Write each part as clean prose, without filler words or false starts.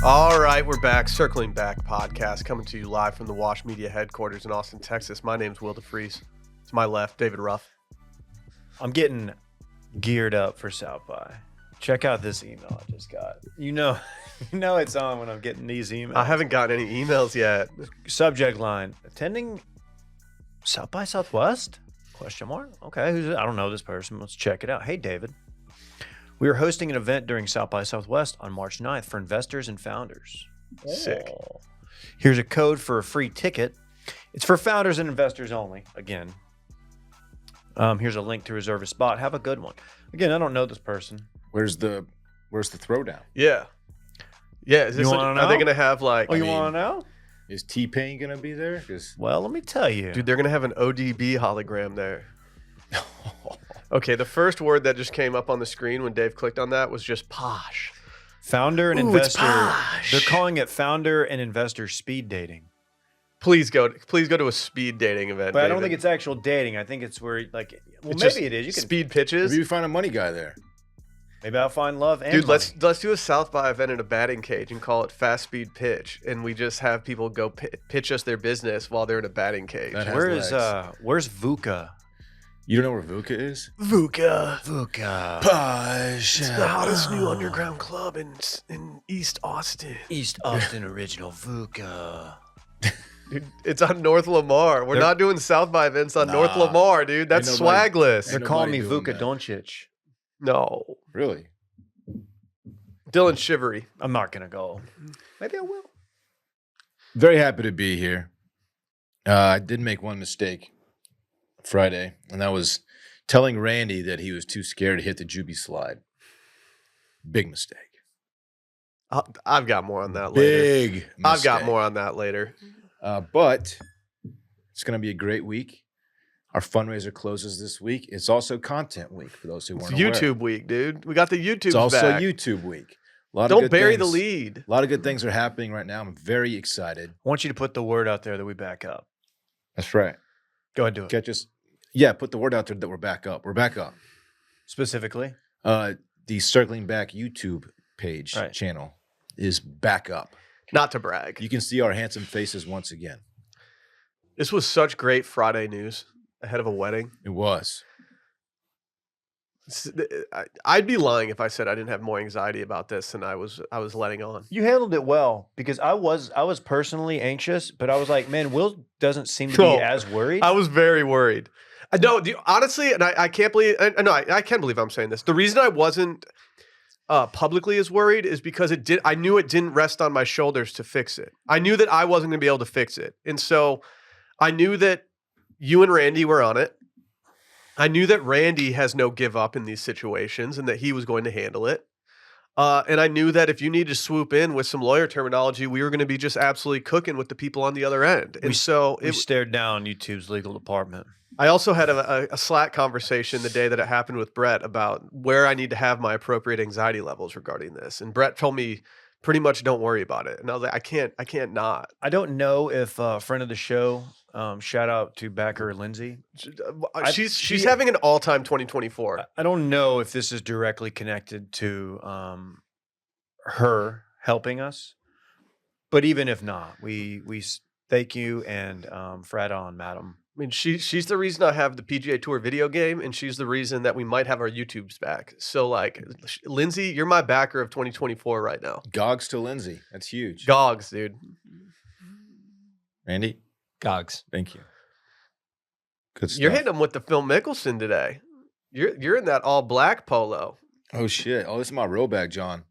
All right, we're back. Circling Back podcast coming to you live from the Wash Media headquarters in Austin, Texas. My name's Will DeFries. To my left, David Ruff. I'm getting geared up for South by. Check out this email I just got. You know it's on when I'm getting these emails. I haven't gotten any emails yet. Subject line: attending South by Southwest? Question mark. Okay, I don't know this person. Let's check it out. Hey, David. We are hosting an event during South by Southwest on March 9th for investors and founders. Sick. Oh. Here's a code for a free ticket. It's for founders and investors only. Again. Here's a link to reserve a spot. Have a good one. Again, I don't know this person. Where's the throwdown? Yeah. Yeah. Is this You like, wanna are they know? going to have like... Oh, you want to know? Is T-Pain gonna be there? 'Cause Well, let me tell you. Dude, they're going to have an ODB hologram there. Okay, the first word that just came up on the screen when Dave clicked on that was just posh. Founder and Ooh, it's investor. posh. They're calling it founder and investor speed dating. Please go to a speed dating event. But I don't David. think it's actual dating. I think it's where well, It's maybe just it is. You can speed pitches. maybe you find a money guy there. maybe I'll find love and Dude, money. let's do a South by event in a batting cage and call it Fast Speed Pitch, and we just have people go pitch us their business while they're in a batting cage. That has Where's VUCA? You don't know where VUCA is? VUCA. VUCA. Posh. It's the hottest new underground club in East Austin. East Austin original VUCA. Dude, it's on North Lamar. We're not doing South by events on North Nah. Lamar, dude. That's Ain't nobody- swagless. They're Ain't calling me nobody VUCA doing that. Doncic. No. Really? Dylan Shivery. I'm not gonna go. Maybe I will. Very happy to be here. I did make one mistake Friday, and that was telling Randy that he was too scared to hit the Jubi slide. Big mistake. I've got more on that later. Big mistake. I've got more on that later. But it's going to be a great week. Our fundraiser closes this week. It's also content week for those who It's weren't aware. YouTube week, dude. We got the YouTube It's also back. YouTube week. A lot of Don't good bury the things. lead. A lot of good things are happening right now. I'm very excited. I want you to put the word out there that we back up. That's right. Go ahead, do it. Catch us. Yeah, put the word out there that we're back up. We're back up. Specifically. The Circling Back YouTube page Right. channel is back up. Not to brag. You can see our handsome faces once again. This was such great Friday news ahead of a wedding. It was. I'd be lying if I said I didn't have more anxiety about this than I was letting on. You handled it well because I was personally anxious, but I was like, man, Will doesn't seem to No, be as worried. I was very worried. No, honestly, and I can't believe. I can believe I'm saying this. The reason I wasn't publicly as worried is because I knew it didn't rest on my shoulders to fix it. I knew that I wasn't going to be able to fix it, and so I knew that you and Randy were on it. I knew that Randy has no give up in these situations and that he was going to handle it. And I knew that if you need to swoop in with some lawyer terminology, we were going to be just absolutely cooking with the people on the other end. And we stared down YouTube's legal department. I also had a Slack conversation the day that it happened with Brett about where I need to have my appropriate anxiety levels regarding this. And Brett told me pretty much don't worry about it. And I was like, I can't not. I don't know if a friend of the show, shout out to backer Lindsay. She's having an all-time 2024. I don't know if this is directly connected to her helping us, but even if not, we thank you and frat on, madam. I mean, she's the reason I have the PGA Tour video game, and she's the reason that we might have our YouTubes back. So, like, Lindsay, you're my backer of 2024 right now. Gogs to Lindsay. That's huge. Gogs, dude. Randy, Gogs. thank you. Good stuff. You're hitting them with the Phil Mickelson today. You're in that all black polo. Oh, shit. Oh, this is my roll bag, John.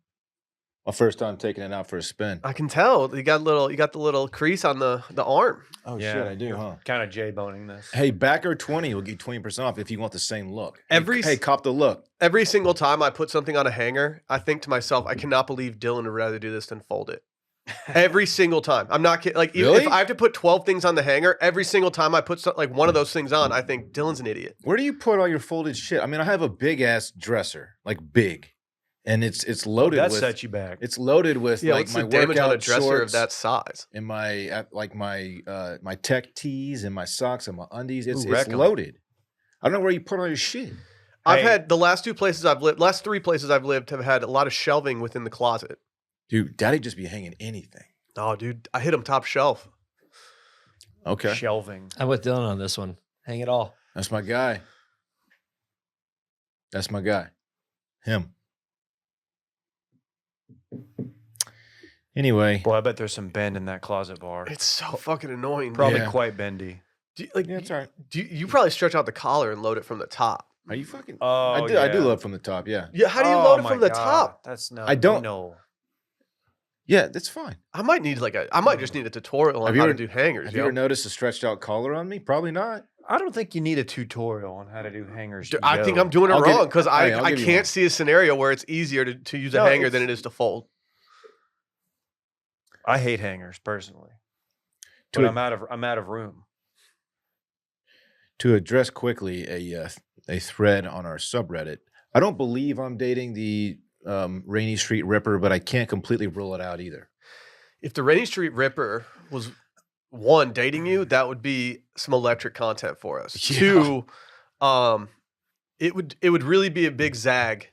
My first time taking it out for a spin. I can tell you got the little crease on the arm. Oh, Yeah. shit, I do, huh? Kind of J-boning this. Hey, backer 20 will get 20% off if you want the same look. Every- Hey, cop the look. Every single time I put something on a hanger, I think to myself, I cannot believe Dylan would rather do this than fold it. Every single time. I'm not kidding. Like, even Really? if I have to put 12 things on the hanger, every single time I put like one of those things on, I think Dylan's an idiot. Where do you put all your folded shit? I mean, I have a big ass dresser, like big, and it's loaded That with. sets you back. It's loaded with Yeah, like what's my the damage on a workout dresser shorts of that size? and my tech tees and my socks and my undies. It's wreck 'em. loaded. I don't know where you put all your shit. I've Hey. had the last 3 places I've lived have had a lot of shelving within the closet. Dude, Daddy just be hanging anything. Oh, dude, I hit him top shelf. Okay. Shelving. I'm with Dylan on this one. Hang it all. That's my guy. That's my guy. Him. Anyway. Boy, I bet there's some bend in that closet bar. It's so fucking annoying. Probably Yeah. quite bendy. Yeah, it's all right. You probably stretch out the collar and load it from the top. Are you fucking? Oh, I do load from the top. Yeah. Yeah, how do you load it from the top? That's no. I don't- No. Yeah, that's fine. I might just need a tutorial on Have you how to ever- do hangers. Have you ever noticed a stretched out collar on me? Probably not. I don't think you need a tutorial on how to do hangers. Dude, I think I'm doing it I'll give- wrong because Hey, I'll I give you can't one. see a scenario where it's easier to use a No, hanger than it's- it is to fold. I hate hangers personally. To But a- I'm out of room. To address quickly a thread on our subreddit, I don't believe I'm dating the Rainy Street Ripper, but I can't completely rule it out either. If the Rainy Street Ripper was one dating you, that would be some electric content for us. Yeah. Two, it would really be a big zag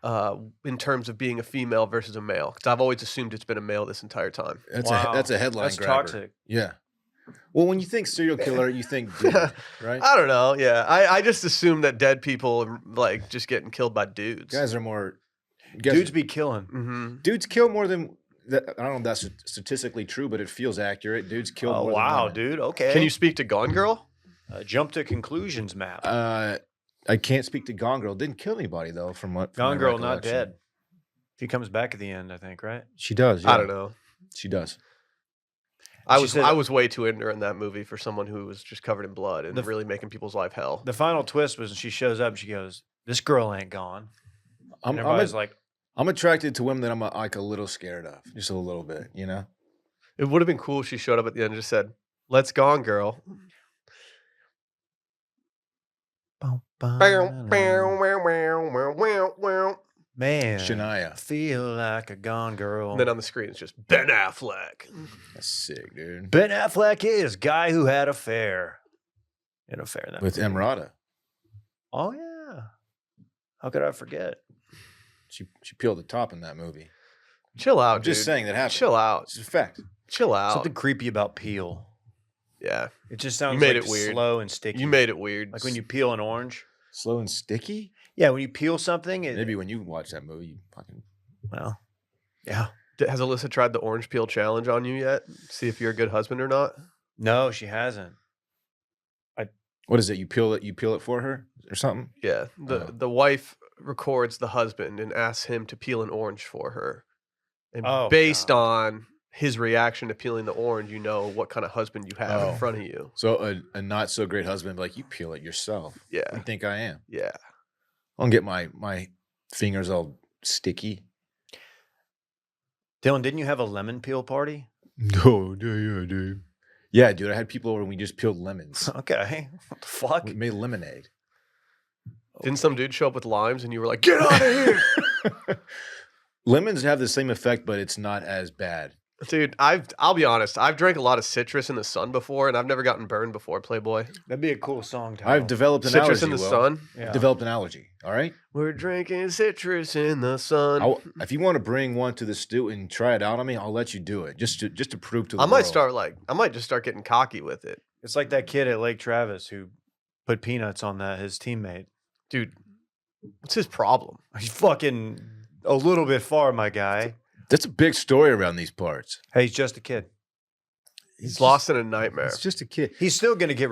in terms of being a female versus a male. Because I've always assumed it's been a male this entire time. That's a headline That's grabber. toxic. Yeah. Well, when you think serial killer, you think dude, right? I don't know. Yeah, I just assume that dead people are like just getting killed by dudes. Guys are more. Dudes be killing. Mm-hmm. Dudes kill more than. I don't know if that's statistically true, but it feels accurate. Dudes kill Oh more. wow, than women. dude. Okay. Can you speak to Gone Girl? Jump to conclusions map? I can't speak to Gone Girl. Didn't kill anybody though. From what? From Gone my Girl, not recollection. dead. He comes back at the end, I think, right? She does. I yeah. don't know. She does. I She said- was way too into her in that movie for someone who was just covered in blood and really making people's life hell. The final twist was she shows up and she goes, "This girl ain't gone." I'm And everybody's like, I'm attracted to women that I'm like a little scared of, just a little bit, you know. It would have been cool if she showed up at the end and just said, "Let's Gone Girl." "Man, Shania. I feel like a gone girl." And then on the screen, it's just Ben Affleck. That's sick, dude. Ben Affleck is guy who had affair. An affair in that With movie. Emrata, Oh yeah. How could I forget? she peeled the top in that movie. Chill out, I'm just dude. saying that happened. Chill out. It's a fact. Chill out. Something creepy about peel. Yeah, It just sounds made like it weird. slow and sticky. you made it weird. like when you peel an orange. Slow and sticky. Yeah, when you peel something, it, Maybe when you watch that movie, you fucking. well, yeah. Has Alyssa tried the orange peel challenge on you yet? See if you're a good husband or not. No, she hasn't. What is it? You peel it for her or something? Yeah, the wife records the husband and asks him to peel an orange for her, and Oh, based God. on his reaction to peeling the orange, you know what kind of husband you have Oh. in front of you. So a not so great husband, like you peel it yourself. Yeah, You think I am? yeah. I don't get my fingers all sticky. Dylan, didn't you have a lemon peel party? No, yeah, dude. Yeah, dude. I had people over and we just peeled lemons. Okay. What the fuck? We made lemonade. Didn't some dude show up with limes and you were like, "Get out of here!" Lemons have the same effect, but it's not as bad. Dude, I'll be honest. I've drank a lot of citrus in the sun before, and I've never gotten burned before. Playboy, That'd be a cool song title. I've developed an citrus allergy. in the Will. sun. Yeah. I've developed an allergy. All right. We're drinking citrus in the sun. If you want to bring one to the stew and try it out on me, I'll let you do it. Just to prove to the I might world. I might just start getting cocky with it, It's like that kid at Lake Travis who put peanuts on his teammate. dude. What's his problem? He's fucking a little bit far, my guy. That's a big story around these parts. Hey, he's just a kid. He's lost in a nightmare. It's just a kid. He's still gonna get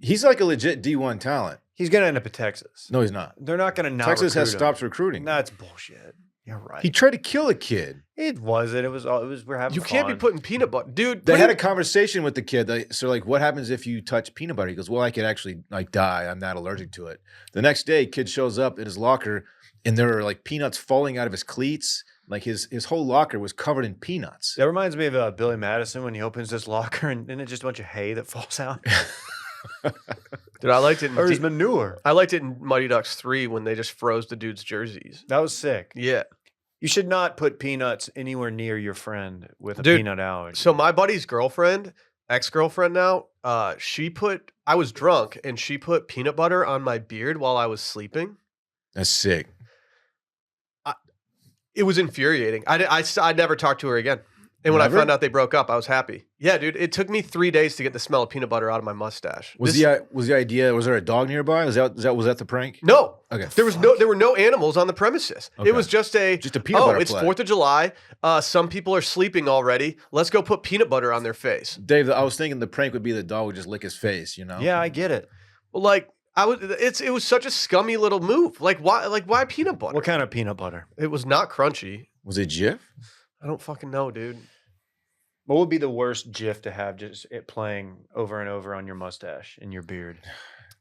He's like a legit D1 talent. he's gonna end up at Texas. No, he's not. They're not gonna not Texas has recruit him. stopped recruiting. That's bullshit. You're right. He tried to kill a kid. It wasn't. It was we're having You can't be fun. putting peanut butter, dude. They put had in- a conversation with the kid. So like, what happens if you touch peanut butter? He goes, well, I could actually like die. I'm not allergic to it. The next day, kid shows up in his locker and there are like peanuts falling out of his cleats. Like his whole locker was covered in peanuts. That reminds me of Billy Madison when he opens this locker and then it's just a bunch of hay that falls out. dude. I liked it. Or his manure. I liked it in Mighty Ducks 3 when they just froze the dude's jerseys. That was sick. Yeah. You should not put peanuts anywhere near your friend with a Dude, peanut allergy. So my buddy's girlfriend, ex-girlfriend now, I was drunk and she put peanut butter on my beard while I was sleeping. That's sick. It was infuriating. I never talked to her again. And when Never? I found out they broke up, I was happy. Yeah, dude. It took me 3 days to get the smell of peanut butter out of my mustache. Was the idea? Was there a dog nearby? Was that the prank? No. Okay. There were no animals on the premises. Okay. It was just a peanut butter it's flag. 4th of July. Some people are sleeping already. Let's go put peanut butter on their face. Dave, I was thinking the prank would be the dog would just lick his face. You know? Yeah, I get it. Well, like it was such a scummy little move. Like why peanut butter? What kind of peanut butter? It was not crunchy. Was it Jif? I don't fucking know, dude. What would be the worst GIF to have just it playing over and over on your mustache and your beard?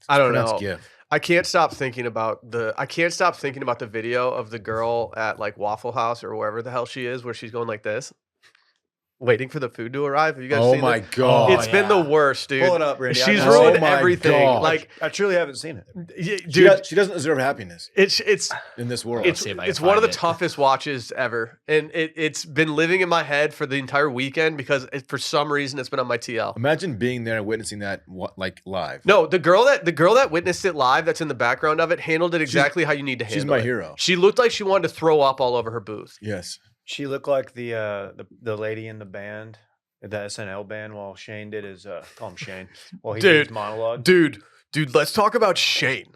I don't Pronounced know. Gif. I can't stop thinking about the video of the girl at like Waffle House or wherever the hell she is, where she's going like this, waiting for the food to arrive. Have you guys Oh seen my that? god! It's been the worst, dude. Pull it up, Randy. She's I- ruined Oh my everything. God. Like, I truly haven't seen it. dude, She doesn't deserve happiness it's in this world. it's see if I can it's one of the find it. toughest watches ever, and it's been living in my head for the entire weekend because for some reason it's been on my TL. Imagine being there and witnessing that like live. No, the girl that witnessed it live, that's in the background of it, handled it exactly how you need to handle it. She's my hero. She looked like she wanted to throw up all over her booth. Yes. She looked like the lady in the band, the SNL band, while Shane did his call him Shane, while he did his monologue. Dude, let's talk about Shane.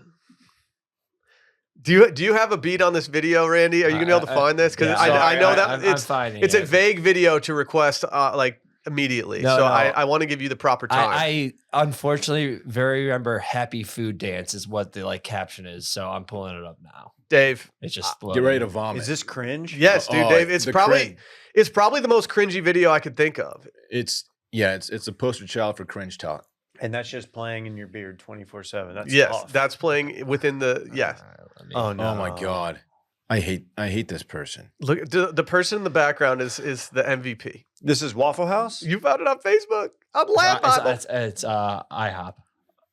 Do you have a beat on this video, Randy? Are you gonna be able to find this? Because Yeah, I know that I'm it's finding it's a it. vague video to request like immediately. No, so no. I want to give you the proper time. I unfortunately very remember "Happy Food Dance" is what the like caption is, so I'm pulling it up now. Dave, It's just Get ready to loading. vomit. Is this cringe? yes, dude, Oh, Dave. It's the probably cringe. the most cringy video I could think of. It's a poster child for cringe talk. And that's just playing in your beard 24/7. That's Yes, tough. that's playing within the yes. Let me- Oh no! Oh my god. I hate this person. Look, the person in the background is the MVP. This is Waffle House. You found it on Facebook. I'm laughing. It's IHOP.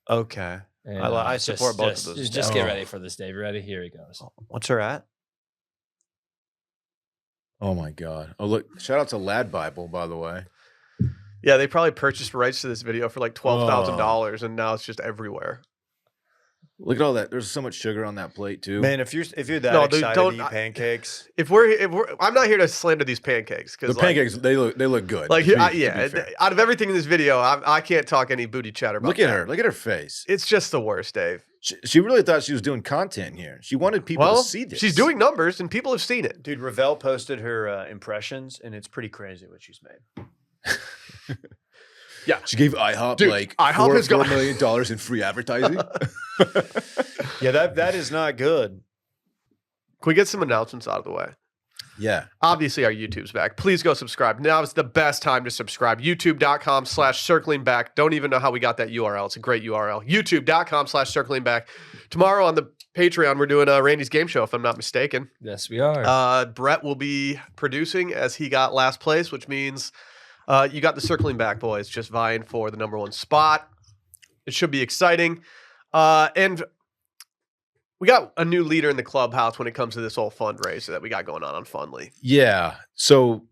Okay. And, I support both of those. Just get Oh. ready for this, Dave. You ready? Here he goes. What's her at? Oh my god. Oh look, shout out to Lad Bible, by the way. Yeah, they probably purchased rights to this video for like $12,000, and now it's just everywhere. Look at all that. There's so much sugar on that plate too. Man, if you're that No, dude, excited don't- to eat pancakes, If we're, I'm not here to slander these pancakes the because pancakes they look good. like to be yeah, fair. out of everything in this video, I can't talk any booty chatter about. Look at that. her. Look at her face. It's just the worst, Dave. She really thought she was doing content here. She wanted people Well, to see this. she's doing numbers, and people have seen it. dude, Ravel posted her impressions, and it's pretty crazy what she's made. Yeah, She gave IHOP Dude, like IHOP has got- $4 million in free advertising. Yeah, that is not good. Can we get some announcements out of the way? Yeah. Obviously, our YouTube's back. Please go subscribe. Now is the best time to subscribe. YouTube.com/circling back. Don't even know how we got that URL. It's a great URL. YouTube.com/circling back. Tomorrow on the Patreon, we're doing Randy's game show, if I'm not mistaken. Yes, we are. Brett will be producing as he got last place, which means you got the circling back boys just vying for the #1 spot. It should be exciting. And we got a new leader in the clubhouse when it comes to this whole fundraiser that we got going on Fundly. Yeah. So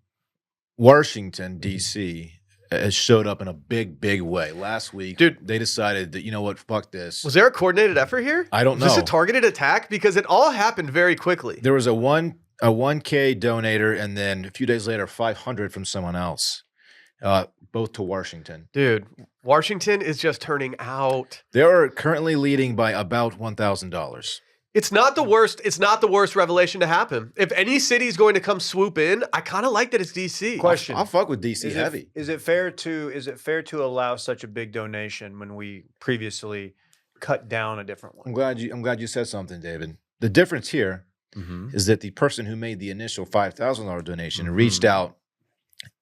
Washington, D.C. has showed up in a big way. Last week, Dude. they decided that, you know what, fuck this. Was there a coordinated effort here? I don't Was this know. a targeted attack? Because it all happened very quickly. There was a 1K donator, and then a few days later, 500 from someone else, both to Washington. Dude, Washington is just turning out. They are currently leading by about $1,000. It's not the worst. It's not the worst revelation to happen. If any city's going to come swoop in, I kind of like that it's DC. Question: I'll fuck with DC heavy. Is it fair to allow such a big donation when we previously cut down a different I'm one? glad you said something, David. The difference here is that the person who made the initial $5,000 donation reached out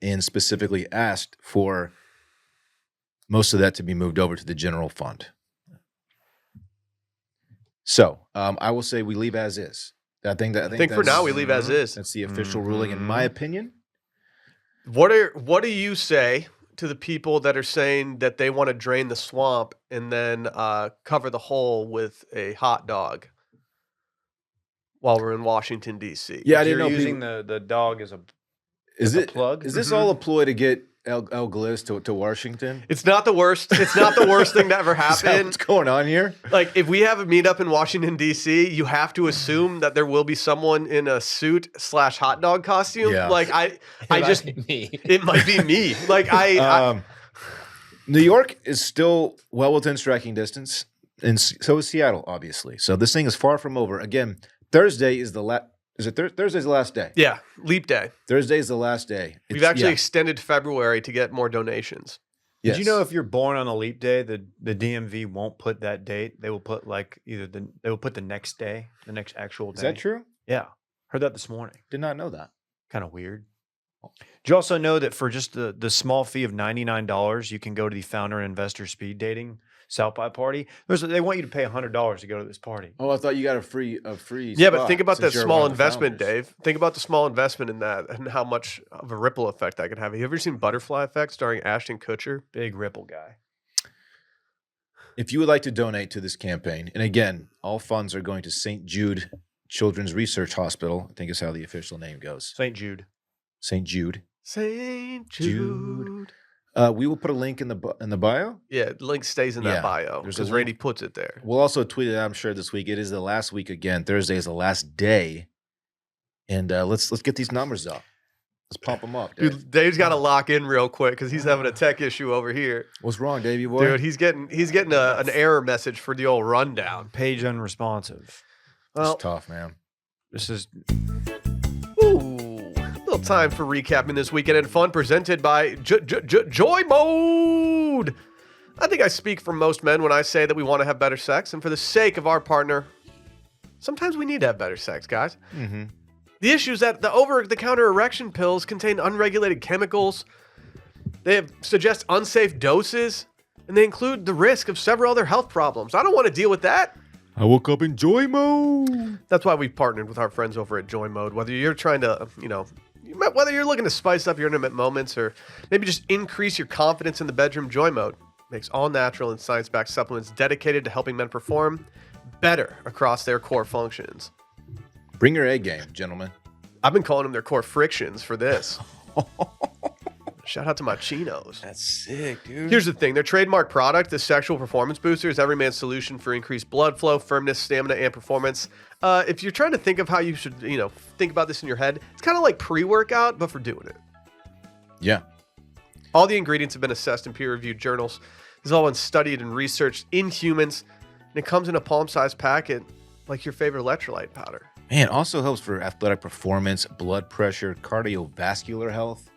and specifically asked for most of that to be moved over to the general fund. So I will say we leave as is. I think I think for that's- now we leave as is. That's the official ruling, in my opinion. What do you say to the people that are saying that they want to drain the swamp and then cover the hole with a hot dog while we're in Washington D.C.? Yeah, I You're didn't know using people, the dog as a is a it plug? Is this all a ploy to get El Gliss to Washington? It's not the worst. It's not the worst thing to ever Is that happen. what's going on here? Like, if we have a meetup in Washington, D.C., you have to assume that there will be someone in a suit / hot dog costume. Yeah. Like, I just, me. it might be me. Like, New York is still well within striking distance, and so is Seattle, obviously. So this thing is far from over. Again, Thursday is the last. Is it Thursday's the last day? yeah, leap day. Thursday is the last day. We've actually extended February to get more donations. Yes. Did you know if you're born on a leap day, the DMV won't put that date? They will put like they will put the next day, the next actual day. Is that true? Yeah, heard that this morning. Did not know that. Kind of weird. Did you also know that for just the small fee of $99, you can go to the founder and investor speed dating South by party? They want you to pay $100 to go to this party. Oh, I thought you got a free. Yeah, but think about spot that since you're small one of the investment, founders. Dave. Think about the small investment in that and how much of a ripple effect that could have. Have you ever seen Butterfly Effect starring Ashton Kutcher? Big ripple guy. If you would like to donate to this campaign, and again, all funds are going to St. Jude Children's Research Hospital. I think is how the official name goes. St. Jude. St. Jude. St. Jude. Jude. We will put a link in the bio. Yeah, the link stays in that Yeah, bio there's a because link. Randy puts it there. We'll also tweet it out, I'm sure, this week. It is the last week again. Thursday is the last day. And let's get these numbers up. Let's pump them up. Dave. Dude, Dave's got to lock in real quick because he's having a tech issue over here. What's wrong, Davey boy? Dude, he's getting an error message for the old rundown. Page unresponsive. That's Well, tough, man. This is ooh, a little time for recapping this weekend and fun presented by Joy Mode. I think I speak for most men when I say that we want to have better sex, and for the sake of our partner, sometimes we need to have better sex, guys. Mm-hmm. The issue is that the over-the-counter erection pills contain unregulated chemicals. They suggest unsafe doses, and they include the risk of several other health problems. I don't want to deal with that. I woke up in joy mode. That's why we've partnered with our friends over at Joy Mode. Whether you're trying to, whether you're looking to spice up your intimate moments or maybe just increase your confidence in the bedroom, Joy Mode makes all natural and science-backed supplements dedicated to helping men perform better across their core functions. Bring your A game, gentlemen. I've been calling them their core frictions for this. Shout out to my chinos. That's sick, dude. Here's the thing. Their trademark product, the Sexual Performance Booster, is every man's solution for increased blood flow, firmness, stamina, and performance. If you're trying to think of how you should, think about this in your head, it's kind of like pre-workout, but for doing it. Yeah. All the ingredients have been assessed in peer-reviewed journals. This has all been studied and researched in humans, and it comes in a palm-sized packet like your favorite electrolyte powder. Man, also helps for athletic performance, blood pressure, cardiovascular health.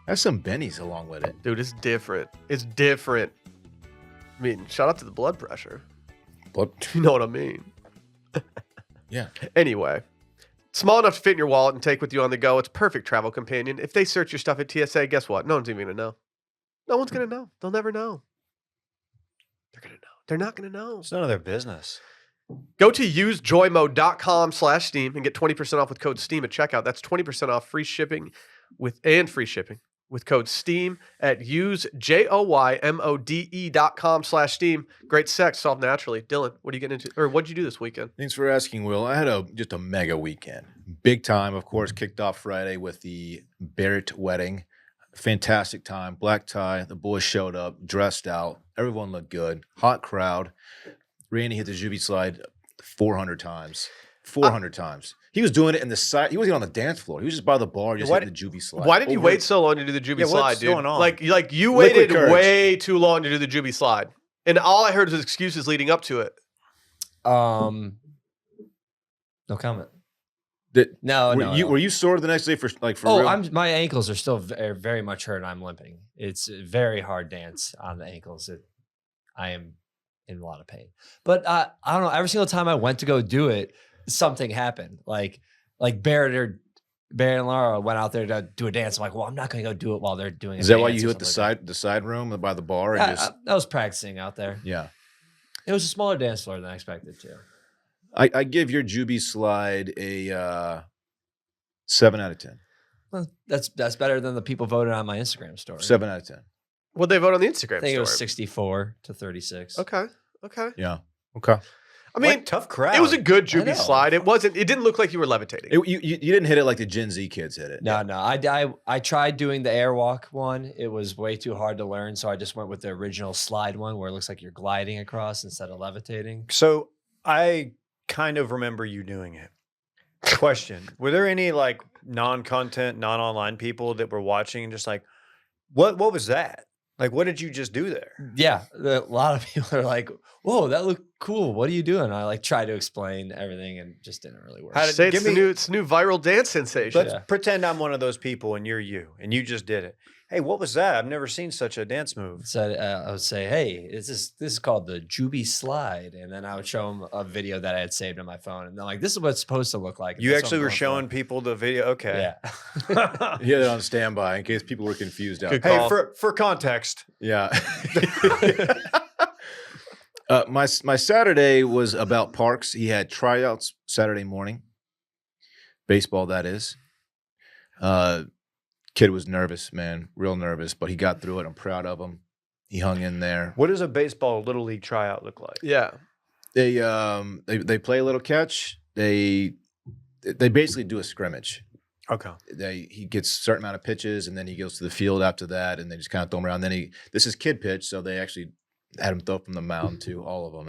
Has some bennies along with it. Dude, it's different. It's different. I mean, shout out to the blood pressure. Blood. You know what I mean? Yeah. Anyway, small enough to fit in your wallet and take with you on the go. It's a perfect travel companion. If they search your stuff at TSA, guess what? No one's even going to know. No one's going to know. They'll never know. They're going to know. They're not going to know. it's none of their business. Go to usejoymode.com/Steam and get 20% off with code STEAM at checkout. That's 20% off free shipping with code STEAM at usejoymode.com/Steam. Great sex solved naturally. Dylan, what are you getting into? Or what did you do this weekend? Thanks for asking, Will. I had just a mega weekend. Big time, of course, kicked off Friday with the Barrett wedding. Fantastic time. Black tie. The boys showed up, dressed out. Everyone looked good. Hot crowd. Randy hit the Jubi slide 400 times. 400 times. He was doing it in the side. He wasn't on the dance floor. He was just by the bar, just hitting the Jubi slide. Why did you Over- wait so long to do the Jubi slide, what's dude? going on? Like you Liquid waited courage. way too long to do the Jubi slide. And all I heard was excuses leading up to it. No comment. Did- No, were you sore the next day for real? My ankles are still very much hurt and I'm limping. It's a very hard dance on the ankles. I am in a lot of pain. But I don't know. Every single time I went to go do it, something happened. Like Barrett and Laura went out there to do a dance. I'm like, well, I'm not going to go do it while they're doing it. Is that why you hit the side room by the bar? And just, I was practicing out there. yeah. It was a smaller dance floor than I expected to. I give your Jubi slide a 7 out of 10. Well, that's better than the people voted on my Instagram story. 7 out of 10. What'd they vote on the Instagram I think it was story? 64 to 36. Okay. Yeah. Okay. I mean, What tough crowd. it was a good I know. Jubi slide. It wasn't. It didn't look like you were levitating. You didn't hit it like the Gen Z kids hit it. No, no. I tried doing the airwalk one. It was way too hard to learn, so I just went with the original slide one where it looks like you're gliding across instead of levitating. So I kind of remember you doing it. Question: were there any like non-content, non-online people that were watching and just like, what was that? Like, what did you just do there? Yeah, a lot of people are like, "Whoa, that looked cool. What are you doing?" I like tried to explain everything and just didn't really work. How did- Say it's give the me- new. It's the new viral dance sensation. Let's pretend I'm one of those people and you're you and you just did it. Hey, what was that? I've never seen such a dance move. So I would say, "Hey, this is called the Jubi slide," and then I would show them a video that I had saved on my phone, and they're like, "This is what it's supposed to look like." and You that's what actually I'm were going for. showing people the video. Okay. Yeah. He had it on standby in case people were confused out Good there. Hey, call. for context, Yeah. My Saturday was about Parks. He had tryouts Saturday morning. Baseball, that is. Kid was nervous, man, real nervous, but he got through it. I'm proud of him. He hung in there. what does a baseball little league tryout look like? Yeah. They play a little catch. They basically do a scrimmage. Okay. He gets a certain amount of pitches, and then he goes to the field after that, and they just kind of throw him around. Then this is kid pitch, so they actually had him throw from the mound to all of them.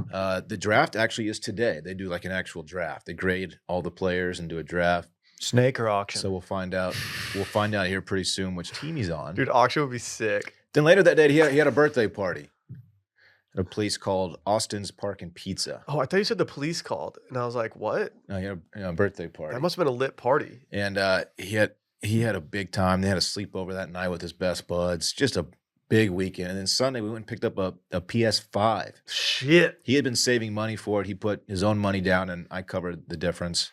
And the draft actually is today. They do like an actual draft. They grade all the players and do a draft. Snake or auction? So we'll find out. We'll find out here pretty soon which team he's on. Dude, auction would be sick. Then later that day, he had a birthday party at a place called Austin's Park and Pizza. Oh, I thought you said the police called, and I was like, "What? No, he had a birthday party. That must have been a lit party." And he had a big time. They had a sleepover that night with his best buds. Just a big weekend. And then Sunday we went and picked up a PS5. Shit. He had been saving money for it. He put his own money down, and I covered the difference.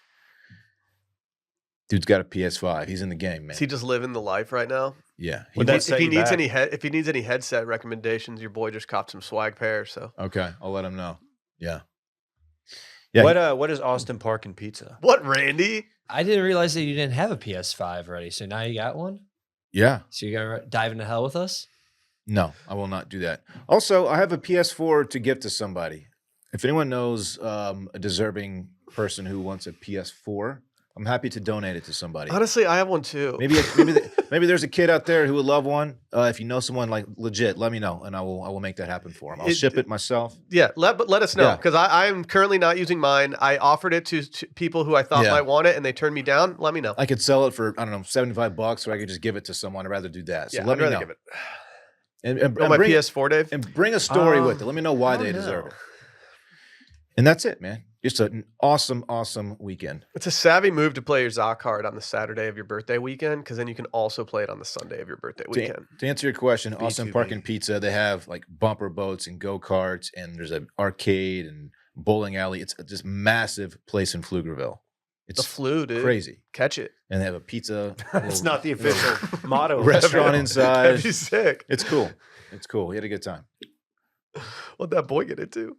Dude's got a PS5. He's in the game, man. Is he just living the life right now? Yeah. Would that set If he you needs back? if he needs any headset recommendations, your boy just copped some swag pairs. So Okay, I'll let him know. Yeah. Yeah. What is Austin Park and Pizza? what, Randy? I didn't realize that you didn't have a PS5 already, so now you got one. Yeah. So you're gonna dive into hell with us? No, I will not do that. Also, I have a PS4 to gift to somebody. If anyone knows a deserving person who wants a PS4, I'm happy to donate it to somebody. Honestly, I have one too. Maybe there's a kid out there who would love one. If you know someone like legit, let me know, and I will make that happen for him. I'll ship it myself. Yeah, let us know Yeah. because I am currently not using mine. I offered it to people who I thought Yeah. might want it, and they turned me down. Let me know. I could sell it for, I don't know, $75, or I could just give it to someone. I'd rather do that. So Yeah, let I'd me rather know. give it. And Oh, my bring, PS4, Dave. and bring a story with it. Um, Let me know why they deserve it. And that's it, man. Just an awesome, awesome weekend. It's a savvy move to play your ZA card on the Saturday of your birthday weekend because then you can also play it on the Sunday of your birthday weekend. To answer your question, Austin B2B. Park and Pizza, they have like bumper boats and go-karts, and there's an arcade and bowling alley. It's just massive place in Pflugerville. The It's flu, dude. crazy. Catch it. And they have a pizza That's not the official motto. of restaurant the inside. That'd be sick. It's cool. It's cool. We had a good time. What'd that boy get into?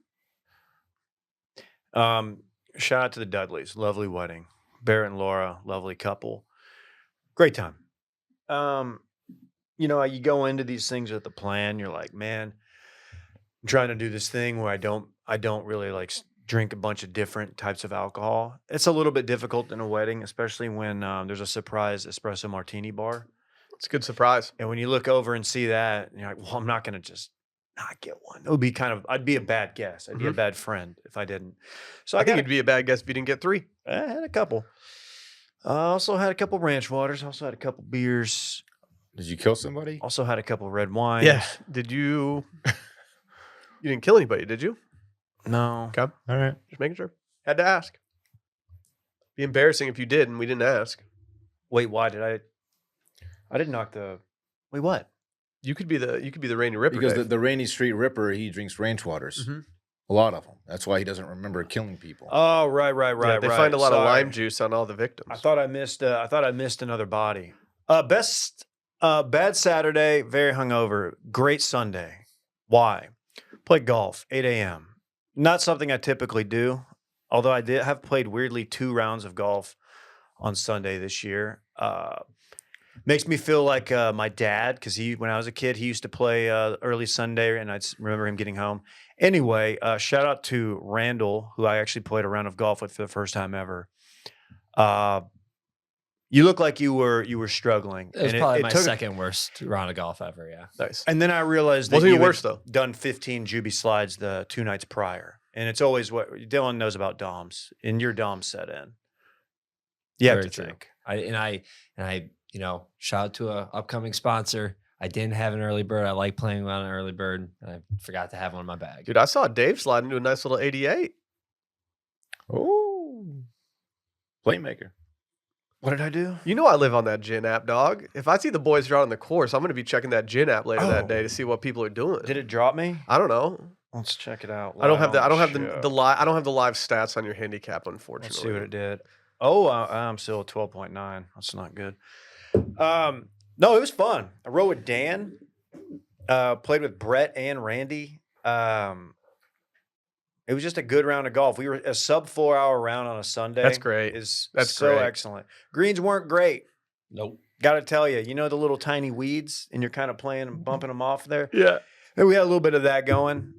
Shout out to the Dudleys. Lovely wedding. Barrett and Laura, lovely couple. Great time. You know, you go into these things with a plan. You're like, man, I'm trying to do this thing where I don't really like drink a bunch of different types of alcohol. It's a little bit difficult in a wedding, especially when there's a surprise espresso martini bar. It's a good surprise. And when you look over and see that, and you're like, well, I'm not going to just not get one. It would be I'd be a bad guest. I'd be a bad friend if I didn't. So I I think got you'd be a bad guest if you didn't get 3. I had a couple. I also had a couple ranch waters. Also had a couple beers. Did you kill somebody? Also had a couple red wines. Yeah. Did you? You didn't kill anybody, did you? No. Okay. All right. Just making sure. Had to ask. Be embarrassing if you did and we didn't ask. Wait, why did I didn't knock the. Wait, what? You could be the Rainy Ripper. Because Dave. the Rainy Street Ripper, he drinks ranch waters. Mhm. A lot of them. That's why he doesn't remember killing people. Oh, right. Yeah, they find a lot of lime juice on all the victims. I thought I missed another body. Bad Saturday, very hungover. Great Sunday. Why? Played golf, 8 a.m. Not something I typically do, although I have played weirdly 2 rounds of golf on Sunday this year. Makes me feel like my dad, because when I was a kid, he used to play early Sunday, and I remember him getting home. Anyway, shout out to Randall, who I actually played a round of golf with for the first time ever. You look like you were struggling. It was and probably my took- second worst round of golf ever. Yeah. Nice. And then I realized that Wasn't you even worse had though. done 15 Jubi slides the 2 nights prior, and it's always what Dylan knows about DOMs, and your DOMs set in. You have Very to true. think. I shout out to a upcoming sponsor. I didn't have an early bird. I like playing on an early bird, and I forgot to have one in my bag. Dude, I saw Dave slide into a nice little 88. Oh, playmaker. What did I do? You know I live on that gin app, dog. If I see the boys are out on the course, I'm going to be checking that gin app later that day to see what people are doing. Did it drop me? I don't know. Let's check it out. I don't have the live I don't on have show. the live I don't have the live stats on your handicap, unfortunately. Let's see what it did. Oh, I'm still at 12.9. That's not good. No, it was fun. I rode with Dan. Played with Brett and Randy. It was just a good round of golf. We were a sub 4 hour round on a Sunday. That's great. That's so great. excellent. Greens weren't great. Nope. Got to tell you, the little tiny weeds, and you're kind of playing and bumping them off there. Yeah. And we had a little bit of that going.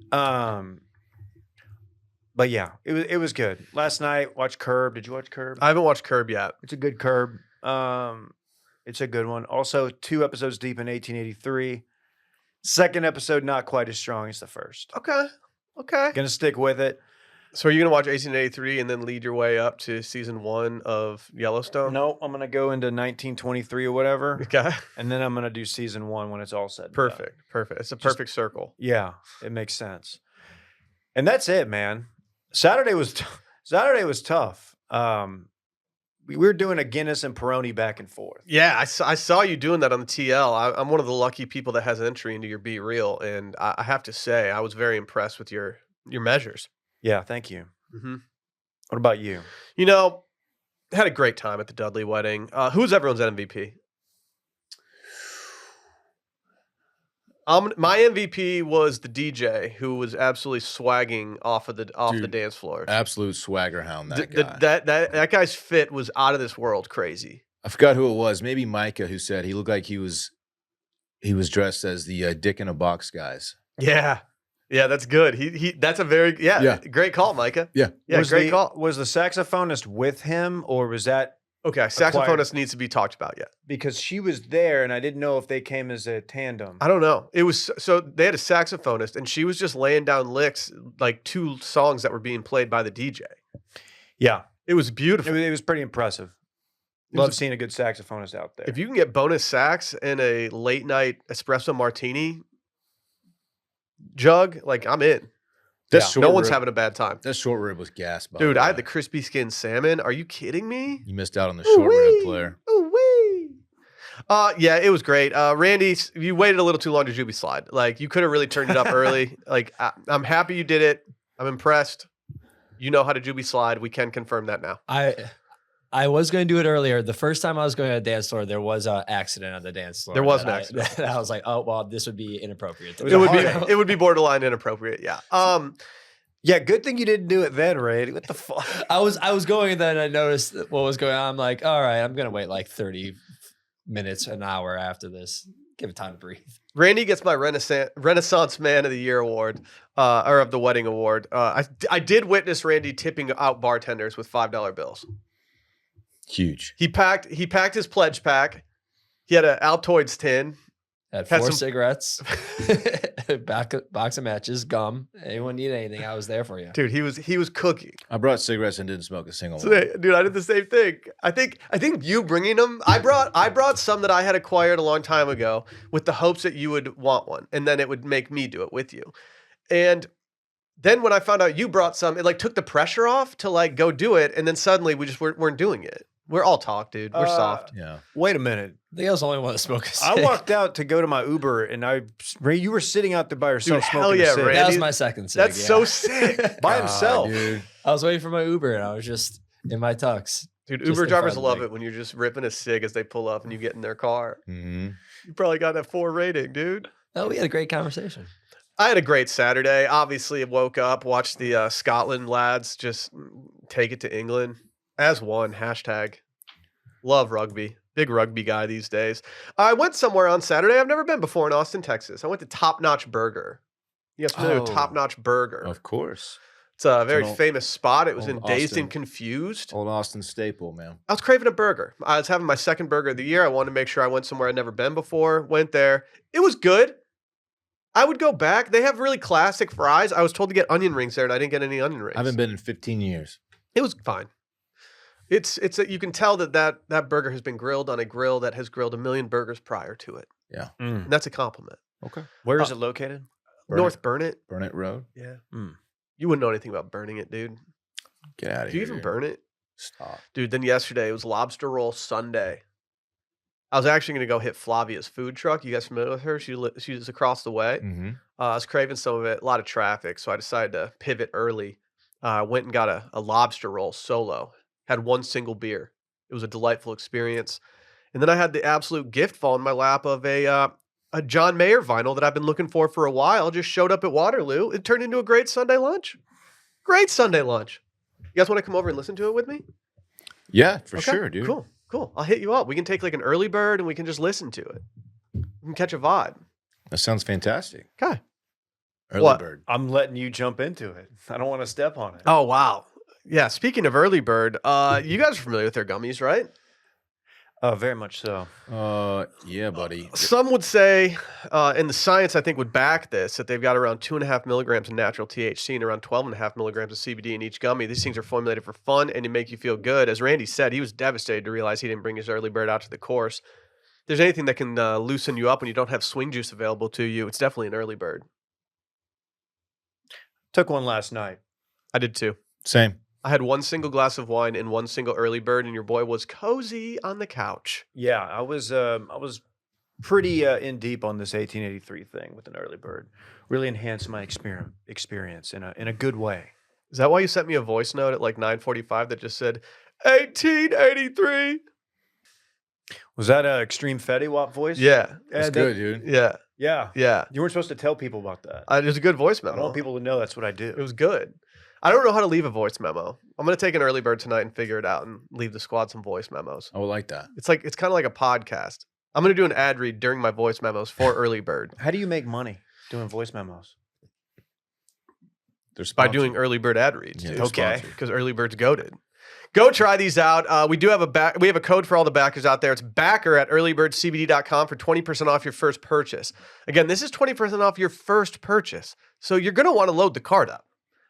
But yeah, it was good. Last night, watched Curb. Did you watch Curb? I haven't watched Curb yet. It's a good Curb. It's a good one. Also, 2 episodes deep in 1883. Second episode, not quite as strong as the first. Okay. Gonna stick with it. So are you going to watch 1883 and then lead your way up to season 1 of Yellowstone? No, I'm gonna go into 1923 or whatever, Okay. and then I'm gonna do season 1 when it's all said. and done. Perfect. It's a perfect circle. Yeah, it makes sense. And that's it, man. Saturday was tough. We were doing a Guinness and Peroni back and forth. Yeah, I saw you doing that on the TL. I'm one of the lucky people that has entry into your Be Real, and I have to say I was very impressed with your measures. Yeah, thank you. Mm-hmm. What about you? Had a great time at the Dudley wedding. Who's everyone's MVP? My MVP was the DJ who was absolutely swagging off the Dude, dance floor. Absolute swagger hound, that guy. That guy's fit was out of this world crazy. I forgot who it was. Maybe Micah, who said he looked like he was dressed as the Dick in a Box guys. Yeah, that's good. That's a very great call, Micah. Yeah. Great call. Was the saxophonist with him, or was that Okay, saxophonist needs to be talked about yet. because she was there and I didn't know if they came as a tandem? I don't know. It was so they had a saxophonist and she was just laying down licks, like 2 songs that were being played by the DJ. Yeah, It was beautiful. it was pretty impressive. It was Love a- seeing a good saxophonist out there. If you can get bonus sax and a late night espresso martini jug, like I'm in. That's Yeah. short No one's rib. having a bad time. That short rib was gas, by Dude, the I had way. the crispy skin salmon. Are you kidding me? You missed out on the short rib player. Ooh-wee. Yeah, it was great. Randy, you waited a little too long to Jubi slide. Like, you could have really turned it up early. Like, I'm happy you did it. I'm impressed. You know how to Jubi slide. We can confirm that now. I was going to do it earlier. The first time I was going to a dance floor, there was an accident on the dance floor. There was an that accident. I was like, oh well, this would be inappropriate. It would be borderline inappropriate. Yeah. Yeah, good thing you didn't do it then, Ray. What the fuck? I was going and then I noticed what was going on. I'm like, all right, I'm gonna wait like 30 minutes, an hour after this. Give it time to breathe. Randy gets my Renaissance Man of the Year award, or of the wedding award. I did witness Randy tipping out bartenders with $5 bills. Huge. He packed his pledge pack. He had an Altoids tin. Had Had 4 some- cigarettes, box of matches, gum. Anyone need anything? I was there for you. Dude, he was cooking. I brought cigarettes and didn't smoke a single So, one. dude, I did the same thing. I think you bringing them. I brought some that I had acquired a long time ago with the hopes that you would want one, and then it would make me do it with you. And then when I found out you brought some, it like took the pressure off to like go do it, and then suddenly we just weren't doing it. We're all talk, dude. We're soft. Yeah. Wait a minute. I think I was the only one to smoke a I cig. walked out to go to my Uber, and Ray, you were sitting out there by yourself Dude, smoking hell a yeah, cig. Ray. That was Randy, my second cig. That's yeah. so sick, by himself. Dude. I was waiting for my Uber and I was just in my tux. dude. Just Uber in drivers front of love me. it when you're just ripping a cig as they pull up and you get in their car. Mm-hmm. You probably got that 4 rating, dude. Oh, we had a great conversation. I had a great Saturday. Obviously, woke up, watched the Scotland lads just take it to England as one. Hashtag love rugby. Big rugby guy these days. I went somewhere on Saturday I've never been before in Austin, Texas. I went to Top Notch Burger. You guys familiar with Top Oh. Notch Burger? Of course. It's a very an old- famous spot. It was old in Dazed Austin- and Confused. Old Austin staple, man. I was craving a burger. I was having my second burger of the year. I wanted to make sure I went somewhere I'd never been before. Went there. It was good. I would go back. They have really classic fries. I was told to get onion rings there, and I didn't get any onion rings. I haven't been in 15 years. It was fine. It's you can tell that burger has been grilled on a grill that has grilled a million burgers prior to it, and that's a compliment. Okay. Where is it located? North Burnett. Burnett Road. Yeah. Mm. You wouldn't know anything about burning it, dude. Get out of Do here. you even burn it? Stop. Dude, then yesterday it was Lobster Roll Sunday. I was actually going to go hit Flavia's food truck. You guys familiar with her? She's across the way. Mm-hmm. I was craving some of it, a lot of traffic, so I decided to pivot early. Went and got a lobster roll solo. Had one single beer. It was a delightful experience. And then I had the absolute gift fall in my lap of a John Mayer vinyl that I've been looking for a while. Just showed up at Waterloo. It turned into a great Sunday lunch. Great Sunday lunch. You guys want to come over and listen to it with me? Yeah, for Okay, sure, dude. Cool. I'll hit you up. We can take like an early bird and we can just listen to it. We can catch a vibe. That sounds fantastic. Okay. Early What? bird. I'm letting you jump into it. I don't want to step on it. Oh, wow. Yeah, speaking of early bird, you guys are familiar with their gummies, right? Very much so. Yeah, buddy. Some would say, and the science I think would back this, that they've got around 2.5 milligrams of natural THC and around 12.5 milligrams of CBD in each gummy. These things are formulated for fun and to make you feel good. As Randy said, he was devastated to realize he didn't bring his early bird out to the course. If there's anything that can loosen you up when you don't have swing juice available to you, it's definitely an early bird. Took one last night. I did too. Same. I had one single glass of wine and one single early bird, and your boy was cozy on the couch. Yeah, I was pretty in deep on this 1883 thing with an early bird. Really enhanced my experience in a good way. Is that why you sent me a voice note at like 9:45 that just said 1883? Was that a extreme Fetty Wap voice? Yeah, That's good, dude. yeah, Yeah. yeah. You weren't supposed to tell people about that. It was a good voice I memo. don't want people to know that's what I do. It was good. I don't know how to leave a voice memo. I'm gonna take an early bird tonight and figure it out and leave the squad some voice memos. I would like that. It's kind of like a podcast. I'm gonna do an ad read during my voice memos for early bird How do you make money doing voice memos? They're by sponsored. doing early bird ad reads. Yeah, dude. they're Okay. sponsored. Because early bird's goated. Go try these out. We do have we have a code for all the backers out there. It's backer at earlybirdcbd.com for 20% off your first purchase. Again, this is 20% off your first purchase. So you're going to want to load the card up.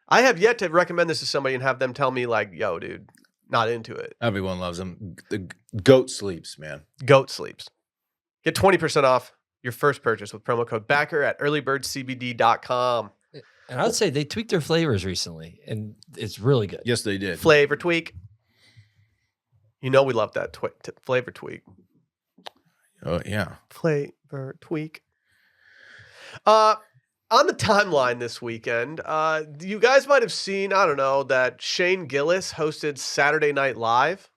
I have yet to recommend this to somebody and have them tell me like, yo, dude, not into it. Everyone loves them. The goat sleeps, man. Goat sleeps. Get 20% off your first purchase with promo code backer at earlybirdcbd.com. And I would say they tweaked their flavors recently, and it's really good. Yes, they did. Flavor tweak. You know we love that flavor tweak. Oh yeah. Flavor tweak. On the timeline this weekend, you guys might have seen, I don't know, that Shane Gillis hosted Saturday Night Live.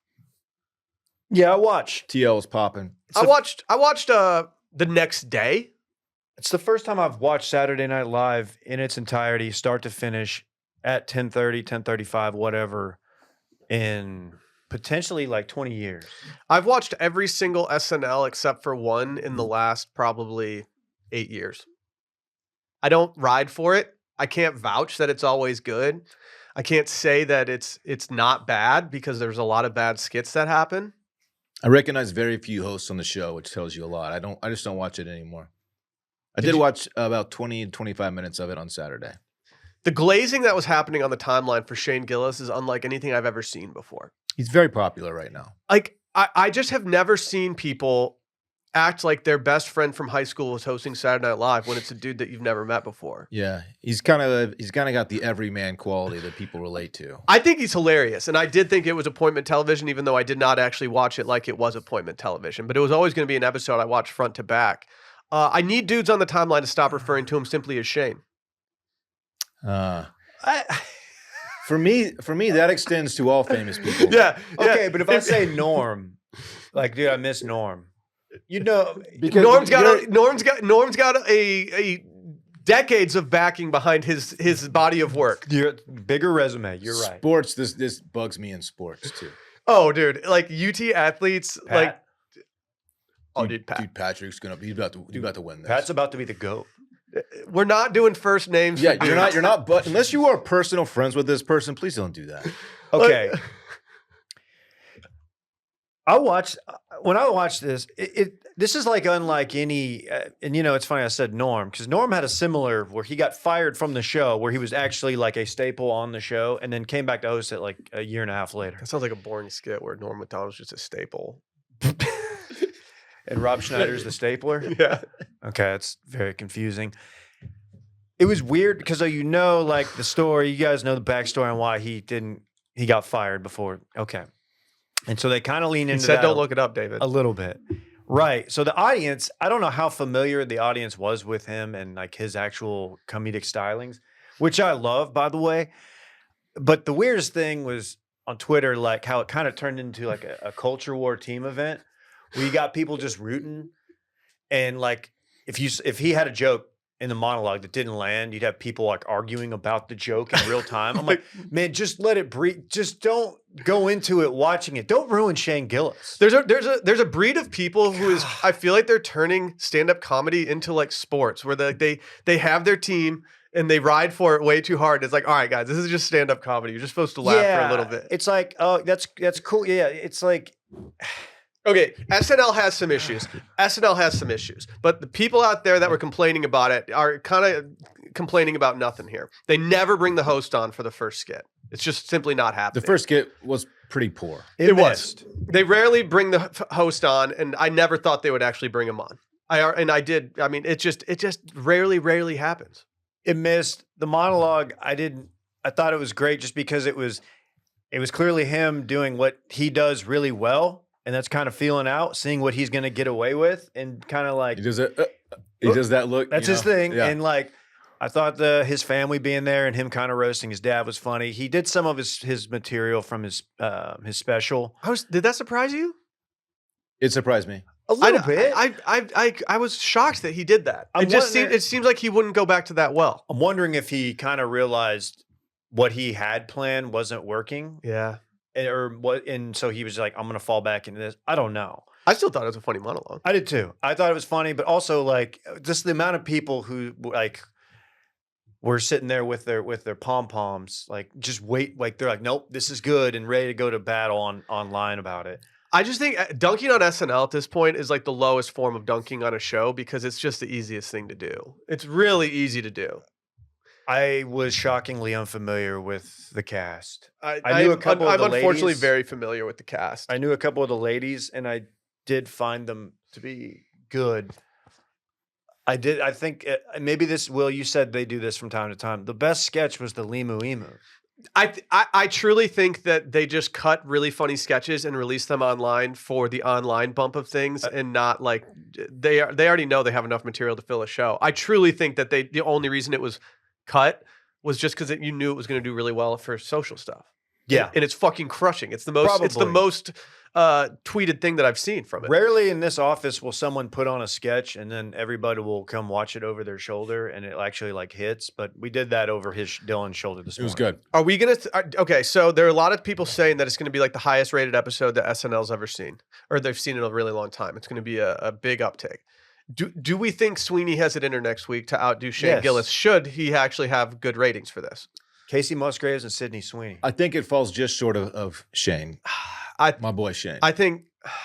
Yeah, I watched. TL was popping. I watched the next day. It's the first time I've watched Saturday Night Live in its entirety, start to finish, at 10:30, 10:35, whatever, in potentially like 20 years. I've watched every single SNL except for one in the last probably 8 years. I don't ride for it. I can't vouch that it's always good. I can't say that it's not bad because there's a lot of bad skits that happen. I recognize very few hosts on the show, which tells you a lot. I just don't watch it anymore. I did watch about 20 to 25 minutes of it on Saturday. The glazing that was happening on the timeline for Shane Gillis is unlike anything I've ever seen before. He's very popular right now. Like, I just have never seen people act like their best friend from high school was hosting Saturday Night Live when it's a dude that you've never met before. Yeah, he's kind of got the everyman quality that people relate to. I think he's hilarious, and I did think it was appointment television, even though I did not actually watch it like it was appointment television. But it was always going to be an episode I watched front to back. I need dudes on the timeline to stop referring to him simply as Shane. For me, that extends to all famous people. Yeah. Okay, but if I say Norm, like, dude, I miss Norm. You know, Because Norm's got a decades of backing behind his body of work. bigger resume. You're right. Sports, this bugs me in sports too. Oh, dude, like UT athletes, Pat? Oh, dude, Pat. Dude, Patrick's he's about to win this. Pat's about to be the GOAT. We're not doing first names. Yeah, for you're dudes. not. But unless you are personal friends with this person, please don't do that. Okay. When I watched this, this is like unlike any, and it's funny I said Norm, because Norm had a similar where he got fired from the show, where he was actually like a staple on the show, and then came back to host it like a year and a half later. That sounds like a boring skit where Norm Macdonald's just a staple. And Rob Schneider's the stapler. Yeah. Okay, it's very confusing. It was weird because like the story, you guys know the backstory on why he got fired before. Okay. And so they kind of lean He into said, that "Don't look it up, David." a little bit. Right. So the audience, I don't know how familiar the audience was with him and like his actual comedic stylings, which I love, by the way. But the weirdest thing was on Twitter, like how it kind of turned into like a culture war team event where you got people just rooting. And like if he had a joke in the monologue that didn't land, you'd have people like arguing about the joke in real time. I'm like, man, just let it breathe. Just don't go into it watching it. Don't ruin Shane Gillis. There's a breed of people who is, I feel like they're turning stand-up comedy into like sports, where they have their team and they ride for it way too hard. It's like, all right, guys, this is just stand-up comedy. You're just supposed to laugh for a little bit. It's like, oh, that's cool. Yeah, it's like, Okay, SNL has some issues. SNL has some issues. But the people out there that were complaining about it are kind of complaining about nothing here. They never bring the host on for the first skit. It's just simply not happening. The first skit was pretty poor. It was. They rarely bring the host on, and I never thought they would actually bring him on. I did. I mean, it just rarely happens. It missed the monologue. I thought it was great just because it was clearly him doing what he does really well. And that's kind of feeling out, seeing what he's going to get away with, and kind of like He does that look. that's his thing. Yeah. And like, I thought his family being there and him kind of roasting his dad was funny. He did some of his material from his special. Did that surprise you? It surprised me A little bit. I was shocked that he did that. It seems like he wouldn't go back to that well. I'm wondering if he kind of realized what he had planned wasn't working. Yeah. Or what, and so he was like, I'm gonna fall back into this. I don't know. I still thought it was a funny monologue. I did too. I thought it was funny, but also like just the amount of people who like were sitting there with their pom poms, like just wait, like they're like, nope, this is good, and ready to go to battle online about it. I just think dunking on SNL at this point is like the lowest form of dunking on a show because it's just the easiest thing to do. It's really easy to do. I was shockingly unfamiliar with the cast. I knew a couple of the ladies. I'm unfortunately very familiar with the cast. I knew a couple of the ladies, and I did find them to be good. I did. I think maybe this, Will, you said they do this from time to time. The best sketch was the Limu Emu. I truly think that they just cut really funny sketches and release them online for the online bump of things, and not like they already know they have enough material to fill a show. I truly think that the only reason it was cut was just because you knew it was going to do really well for social stuff. Yeah, and it's fucking crushing. It's the most. Probably. It's the most tweeted thing that I've seen from it. Rarely in this office will someone put on a sketch and then everybody will come watch it over their shoulder and it actually like hits. But we did that over Dylan's shoulder this morning. It was good. Are we gonna? Okay, so there are a lot of people saying that it's going to be like the highest rated episode that SNL's ever seen, or they've seen in a really long time. It's going to be a big uptake. Do we think Sweeney has it in her next week to outdo Shane Gillis? Should he actually have good ratings for this? Casey Musgraves and Sydney Sweeney. I think it falls just short of Shane. My boy Shane. I think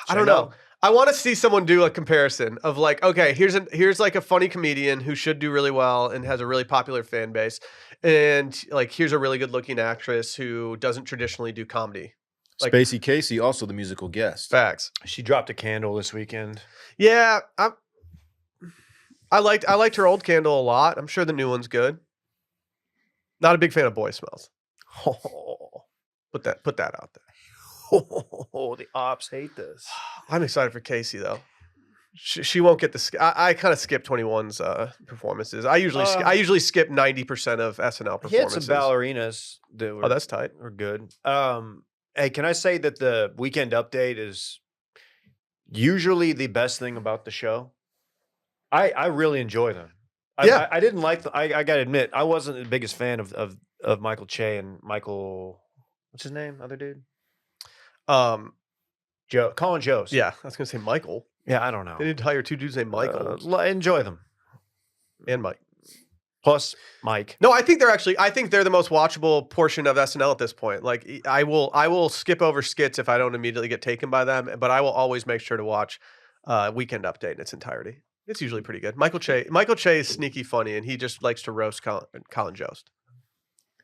I don't know. I want to see someone do a comparison of like, okay, here's like a funny comedian who should do really well and has a really popular fan base, and like here's a really good looking actress who doesn't traditionally do comedy. Like, Spacey Casey, also the musical guest. Facts. She dropped a candle this weekend. Yeah, I liked her old candle a lot. I'm sure the new one's good. Not a big fan of Boy Smells. Put that out there. The ops hate this. I'm excited for Casey though. She won't get the. I kind of skip 21's performances. I usually skip 90% of SNL performances. He had some ballerinas that were. Oh, that's tight. Were good. Hey, can I say that the weekend update is usually the best thing about the show? I really enjoy them. I didn't like I got to admit, I wasn't the biggest fan of Michael Che and Michael, what's his name? Other dude? Colin Jost. Yeah, I was going to say Michael. Yeah, I don't know. They need to hire 2 dudes named Michael Enjoy them. and Mike. Plus Mike. No, I think they're the most watchable portion of SNL at this point. Like I will skip over skits if I don't immediately get taken by them, but I will always make sure to watch Weekend Update in its entirety. It's usually pretty good. Michael Che is sneaky funny, and he just likes to roast Colin Jost.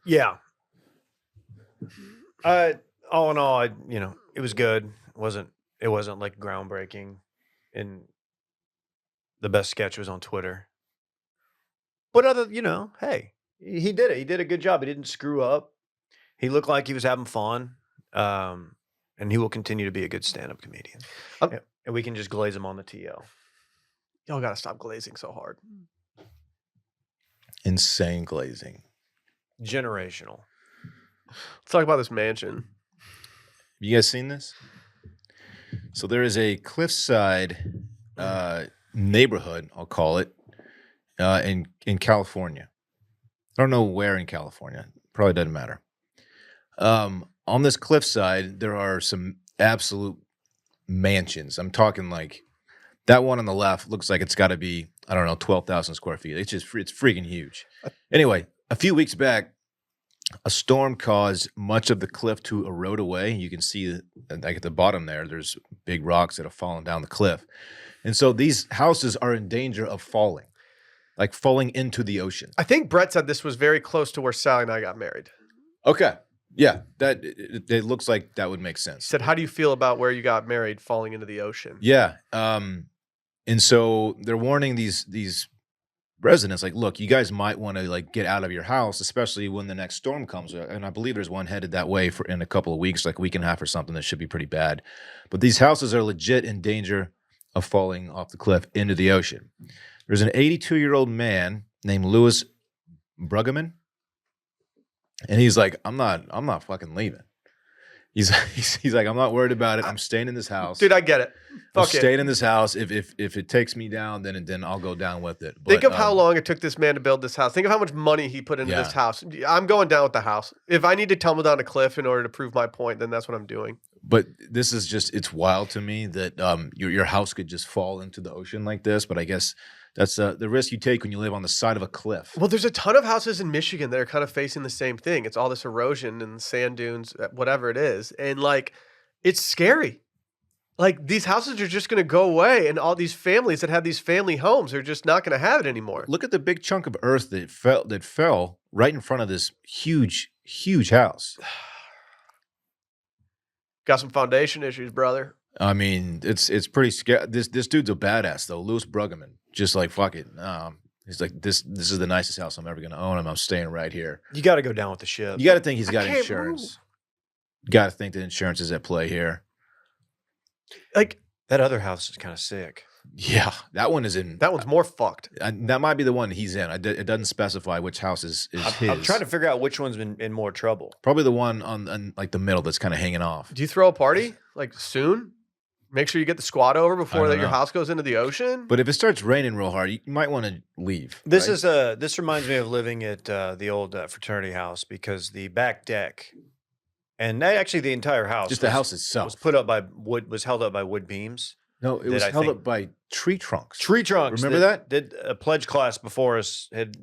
Yeah. All in all, it was good. It wasn't like groundbreaking, and the best sketch was on Twitter. But hey, he did it. He did a good job. He didn't screw up. He looked like he was having fun, and he will continue to be a good stand-up comedian. And we can just glaze him on the TL. Y'all gotta stop glazing so hard. Insane glazing. Generational. Let's talk about this mansion. You guys seen this? So there is a Cliffside neighborhood, I'll call it, in California. I don't know where in California. Probably doesn't matter. On this cliffside, there are some absolute mansions. I'm talking like that one on the left looks like it's got to be, I don't know, 12,000 square feet. It's freaking huge. Anyway, a few weeks back, a storm caused much of the cliff to erode away. You can see, like at the bottom there's big rocks that have fallen down the cliff. And so these houses are in danger of falling, like falling into the ocean. I think Brett said this was very close to where Sally and I got married. Okay. Yeah, it looks like that would make sense. He said, how do you feel about where you got married falling into the ocean? Yeah. And so they're warning these residents, like, look, you guys might want to like get out of your house, especially when the next storm comes. And I believe there's one headed that way in a couple of weeks, like a week and a half or something. That should be pretty bad. But these houses are legit in danger of falling off the cliff into the ocean. There's an 82-year-old man named Louis Bruggeman. And he's like, I'm not fucking leaving. He's like, I'm not worried about it. I'm staying in this house. Dude, I get it. I'm Fuck it. staying in this house. If it takes me down, then I'll go down with it. Think But, of how long it took this man to build this house. Think of how much money he put into this house. I'm going down with the house. If I need to tumble down a cliff in order to prove my point, then that's what I'm doing. But this is just, it's wild to me that your house could just fall into the ocean like this. But I guess that's the risk you take when you live on the side of a cliff. Well, there's a ton of houses in Michigan that are kind of facing the same thing. It's all this erosion and sand dunes, whatever it is. And like, it's scary. Like these houses are just going to go away. And all these families that have these family homes are just not going to have it anymore. Look at the big chunk of earth that fell right in front of this huge house. Got some foundation issues, brother. I mean, it's pretty scary. This dude's a badass though, Louis Bruggeman. Just like, fuck it. He's like, this is the nicest house I'm ever gonna own, and I'm staying right here. You got to go down with the ship. You got to think he's got can't insurance. You got to think that insurance is at play here. Like That other house is kind of sick. Yeah, that one is in. that one's more fucked. That might be the one he's in. It doesn't specify which house is his. I'm trying to figure out which one's been in more trouble. Probably the one on like the middle that's kind of hanging off. Do you throw a party like soon? Make sure you get the squad over before don't your know. house goes into the ocean. But if it starts raining real hard, you might want to leave. This right? this reminds me of living at the old fraternity house because the back deck and actually the entire house Just the house itself. was put up by wood, was held up by wood beams. No, it that was I held think- up by tree trunks. Tree trunks. Remember that? Did a pledge class before us had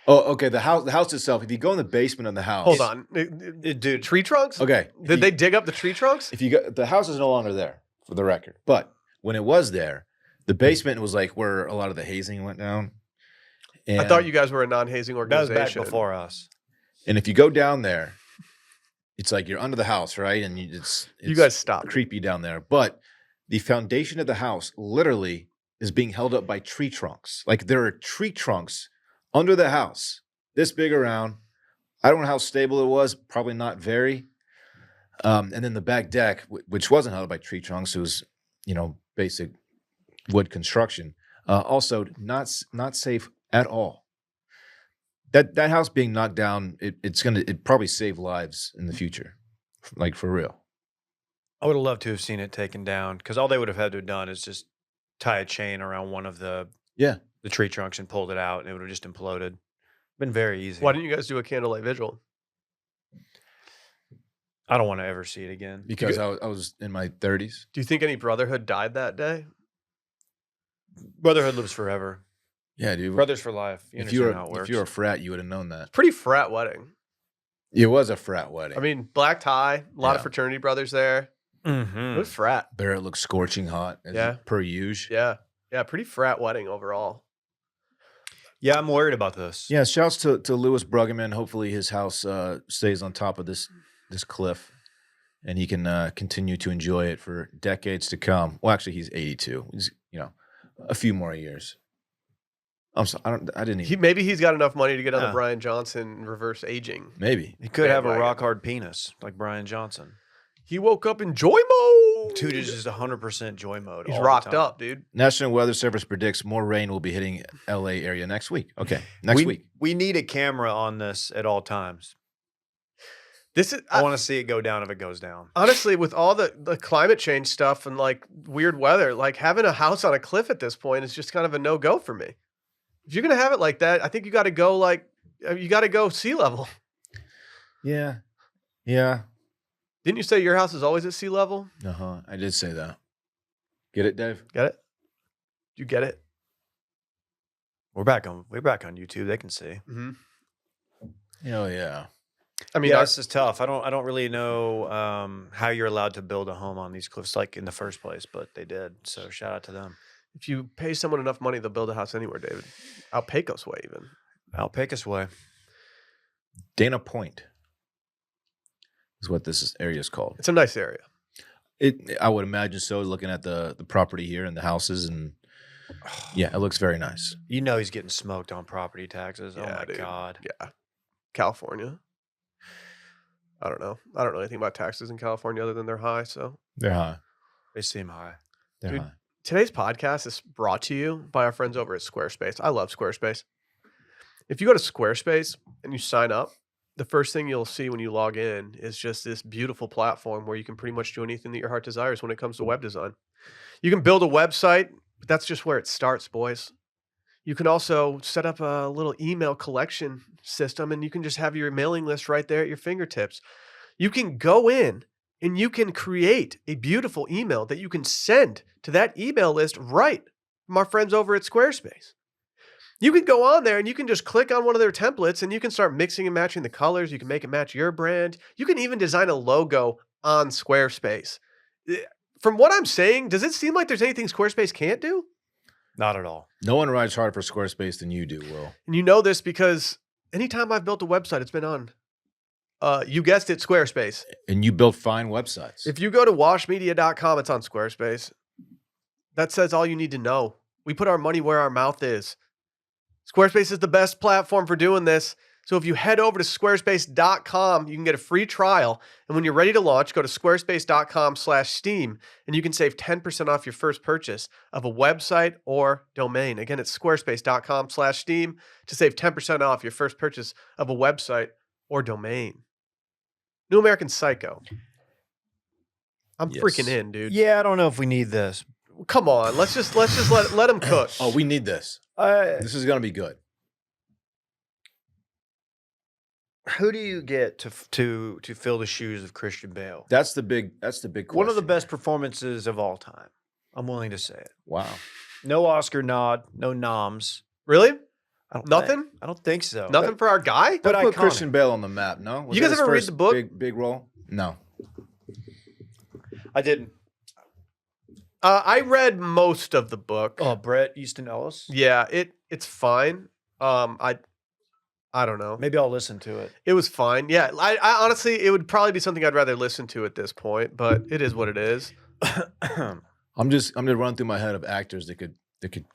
Oh, okay. The house itself. If you go in the basement of the house, Hold on. dude. Tree trunks? Okay. Did they dig up the tree trunks? If you go, the house is no longer there, for the record. But when it was there, the basement was like where a lot of the hazing went down. And, I thought you guys were a non-hazing That was organization. back before us. And if you go down there, it's like you're under the house, right? And it's You guys stopped. creepy down there. But the foundation of the house literally is being held up by tree trunks. Like there are tree trunks under the house, this big around. I don't know how stable it was. Probably not very. And then the back deck, which wasn't held up by tree trunks, it was, basic wood construction. Also, not safe at all. That house being knocked down, it probably save lives in the future, like for real. I would have loved to have seen it taken down because all they would have had to have done is just tie a chain around one of the tree trunks and pulled it out, and it would have just imploded. Been very easy. Why didn't you guys do a candlelight vigil? I don't want to ever see it again. Because I was in my 30s. Do you think any brotherhood died that day? Brotherhood lives forever. Yeah, dude. Brothers for life. You If you understand how it were works. if you were a frat, you would have known that. Pretty frat wedding. It was a frat wedding. I mean, black tie, a lot of Yeah. fraternity brothers there. It was frat. Barrett looked scorching hot. Yeah. Per usual. Yeah. Yeah, pretty frat wedding overall. Yeah, I'm worried about this. Yeah. Shouts to Louis Bruggeman. Hopefully his house stays on top of this cliff, and he can continue to enjoy it for decades to come. Well, actually, he's 82. He's a few more years. I'm sorry. I didn't even. Maybe he's got enough money to get on the Yeah. Brian Johnson reverse aging. Maybe. He could have a Bandwagon. rock hard penis like Brian Johnson. He woke up in joy mode. Dude is just 100% joy mode. He's all the rocked time. up, dude. National Weather Service predicts more rain will be hitting LA area next week. Okay. Next week. We need a camera on this at all times. This is I want to see it go down if it goes down. honestly, with all the climate change stuff and like weird weather, like having a house on a cliff at this point is just kind of a no-go for me. If you're gonna have it like that, I think you got to go sea level. Yeah. Yeah. Didn't you say your house is always at sea level? I did say that. Get it, Dave? Get it? You get it? We're back on YouTube. They can see. Mm-hmm. Oh yeah. I mean, Yeah, this is tough. I don't really know how you're allowed to build a home on these cliffs like in the first place, but they did. So shout out to them. if you pay someone enough money, they'll build a house anywhere, David. Out Pecos way, even. Out Pecos way. Dana Point is what this area is called. It's a nice area. I would imagine so, looking at the property here and the houses, and yeah, it looks very nice. You know he's getting smoked on property taxes. Oh Yeah, my dude. God. Yeah. California. I don't know. I don't know anything about taxes in California other than they're high. So They're high. They seem high. They're Dude. high. today's podcast is brought to you by our friends over at Squarespace. I love Squarespace. If you go to Squarespace and you sign up, the first thing you'll see when you log in is just this beautiful platform where you can pretty much do anything that your heart desires when it comes to web design. You can build a website, but that's just where it starts, boys. You can also set up a little email collection system, and you can just have your mailing list right there at your fingertips. You can go in and you can create a beautiful email that you can send to that email list right from our friends over at Squarespace. You can go on there and you can just click on one of their templates and you can start mixing and matching the colors. You can make it match your brand. You can even design a logo on Squarespace. From what I'm saying, does it seem like there's anything Squarespace can't do? Not at all. No one rides harder for Squarespace than you do, Will. And you know this because anytime I've built a website, it's been on, you guessed it, Squarespace. And you build fine websites. If you go to washmedia.com, it's on Squarespace. That says all you need to know. We put our money where our mouth is. Squarespace is the best platform for doing this. So if you head over to squarespace.com, you can get a free trial. And when you're ready to launch, go to squarespace.com/steam and you can save 10% off your first purchase of a website or domain. Again, it's squarespace.com/steam to save 10% off your first purchase of a website or domain. New American Psycho. I'm Yes. freaking in, dude. Yeah, I don't know if we need this. Come on, let's just let him cook. Oh, we need this. Uh, This is going to be good. who do you get to fill the shoes of Christian Bale? That's the big question. One of the best performances of all time. I'm willing to say it. Wow. No Oscar nod, no noms. Really? I don't Nothing? Think, I don't think so. Nothing for our guy? But That put iconic. Christian Bale on the map, no? Was You that guys his ever read first the book? Big role? No. I didn't. I read most of the book. Oh, Brett Easton Ellis. Yeah, it's fine. I don't know. Maybe I'll listen to it. It was fine. Yeah, I honestly, it would probably be something I'd rather listen to at this point, but it is what it is. I'm gonna run through my head of actors that could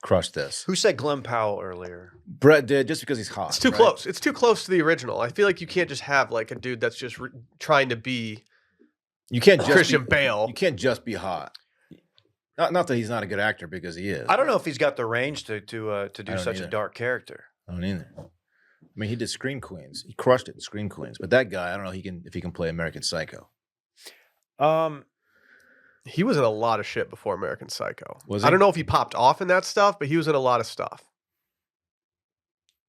crush this. Who said Glenn Powell earlier? Brett did just because he's hot. It's too right? close. It's too close to the original. I feel like you can't just have like a dude that's just trying to be You can't just Christian be, Bale. You can't just be hot. Not that he's not a good actor, because he is. I don't know if he's got the range to do I don't such a either. dark character. I don't either. I mean, he did Scream Queens. He crushed it in Scream Queens. But that guy, I don't know if he can play American Psycho. He was in a lot of shit before American Psycho. Was I he? don't know if he popped off in that stuff, but he was in a lot of stuff.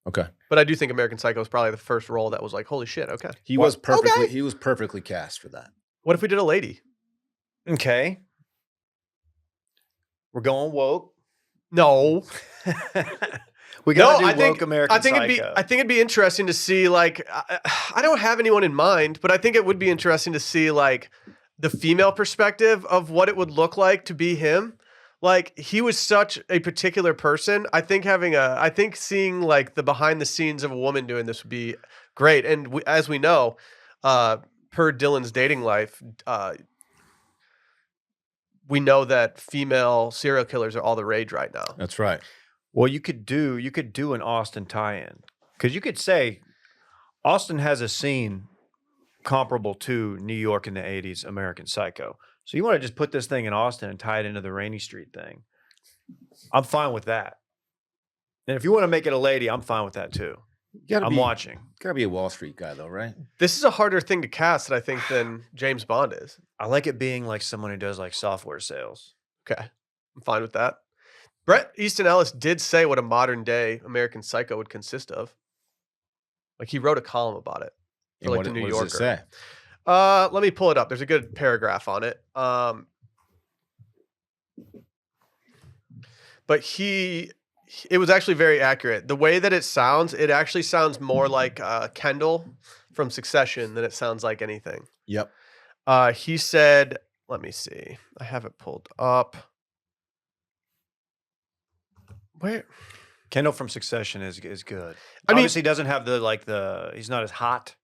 Okay. But I do think American Psycho was probably the first role that was like, holy shit, okay. He What? was perfectly Okay. he was perfectly cast for that. What if we did a lady? Okay. We're going woke. No. We No, got to do I think woke American I think Psycho. it'd be interesting to see like I don't have anyone in mind, but I think it would be interesting to see like the female perspective of what it would look like to be him. Like he was such a particular person. I think seeing like the behind the scenes of a woman doing this would be great. And as we know, per Dylan's dating life, we know that female serial killers are all the rage right now. That's right. Well, you could do an Austin tie-in because you could say Austin has a scene comparable to New York in the '80s, American Psycho. So you want to just put this thing in Austin and tie it into the Rainy Street thing. I'm fine with that. And if you want to make it a lady, I'm fine with that too. I'm watching. Gotta be a Wall Street guy though, right? This is a harder thing to cast, I think, than James Bond is. I like it being like someone who does like software sales. Okay, I'm fine with that. Bret Easton Ellis did say what a modern day American Psycho would consist of. Like he wrote a column about it for And like the New what Yorker. does it say? Let me pull it up. There's a good paragraph on it. But it was actually very accurate. The way that it actually sounds more like Kendall from Succession than it sounds like anything. Yep. He said, let me see. I have it pulled up. Where? Kendall from Succession is good. I mean- Obviously, he doesn't have he's not as hot.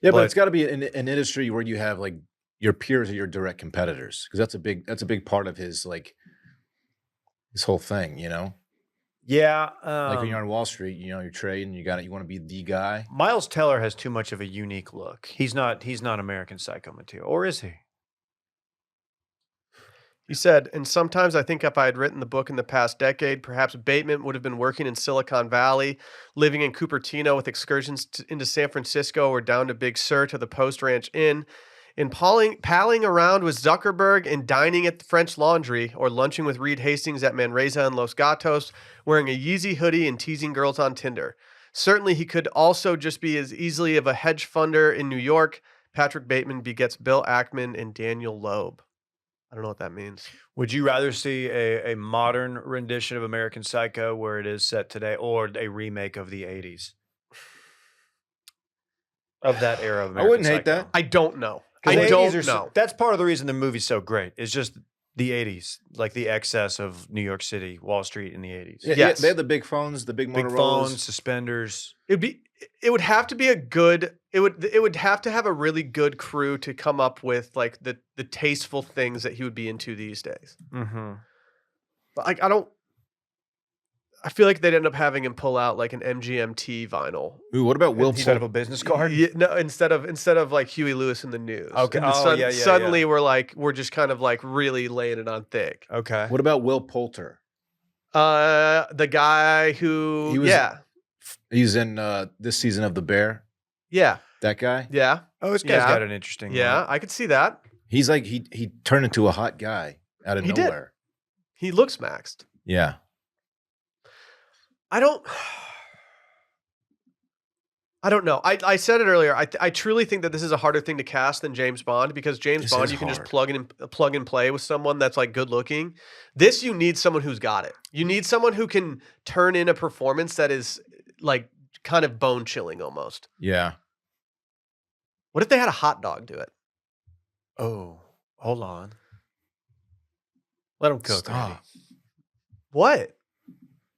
Yeah, but But- it's got to be an industry where you have like your peers are your direct competitors because that's a big part of his like his whole thing. You know, Yeah, like when you're on Wall Street, you know, you're trading, you want to be the guy. Miles Teller has too much of a unique look. He's not American Psycho material, or is he? He said, and sometimes I think if I had written the book in the past decade, perhaps Bateman would have been working in Silicon Valley, living in Cupertino with excursions into San Francisco or down to Big Sur to the Post Ranch Inn, and palling around with Zuckerberg and dining at the French Laundry or lunching with Reed Hastings at Manresa and Los Gatos, wearing a Yeezy hoodie and teasing girls on Tinder. Certainly he could also just be as easily of a hedge funder in New York. Patrick Bateman begets Bill Ackman and Daniel Loeb. I don't know what that means. Would you rather see a modern rendition of American Psycho where it is set today, or a remake of the '80s of that era of American wouldn't hate Psycho? that. I don't know. 'Cause I the don't 80s are know. that's part of the reason the movie's so great. It's just the '80s, like the excess of New York City, Wall Street in the '80s. Yeah, Yes. they had the big phones, the big Big Motorola's. phones, suspenders. It would have to be a good. It would have to have a really good crew to come up with like the tasteful things that he would be into these days. Mm-hmm. But like I feel like they'd end up having him pull out like an MGMT vinyl. Ooh, what about Will Instead of Poulter? a business card. Yeah, no, instead of like Huey Lewis in the news. Okay. And then Oh, yeah, yeah, suddenly yeah. we're just kind of like really laying it on thick. Okay. What about Will Poulter? The guy who He was- yeah. He's in this season of The Bear. Yeah. That guy. Yeah. Oh, this guy's Yeah. got an interesting. Yeah. I could see that. He's like he turned into a hot guy out of He did. nowhere. He looks maxed. Yeah. I don't know. I said it earlier. I truly think that this is a harder thing to cast than James Bond because James This Bond is you can just hard. plug and play with someone that's like good looking. This you need someone who's got it. You need someone who can turn in a performance that is like kind of bone chilling almost. Yeah. What if they had a hot dog do it? Oh, hold on. Let him cook. Stop. Randy. What?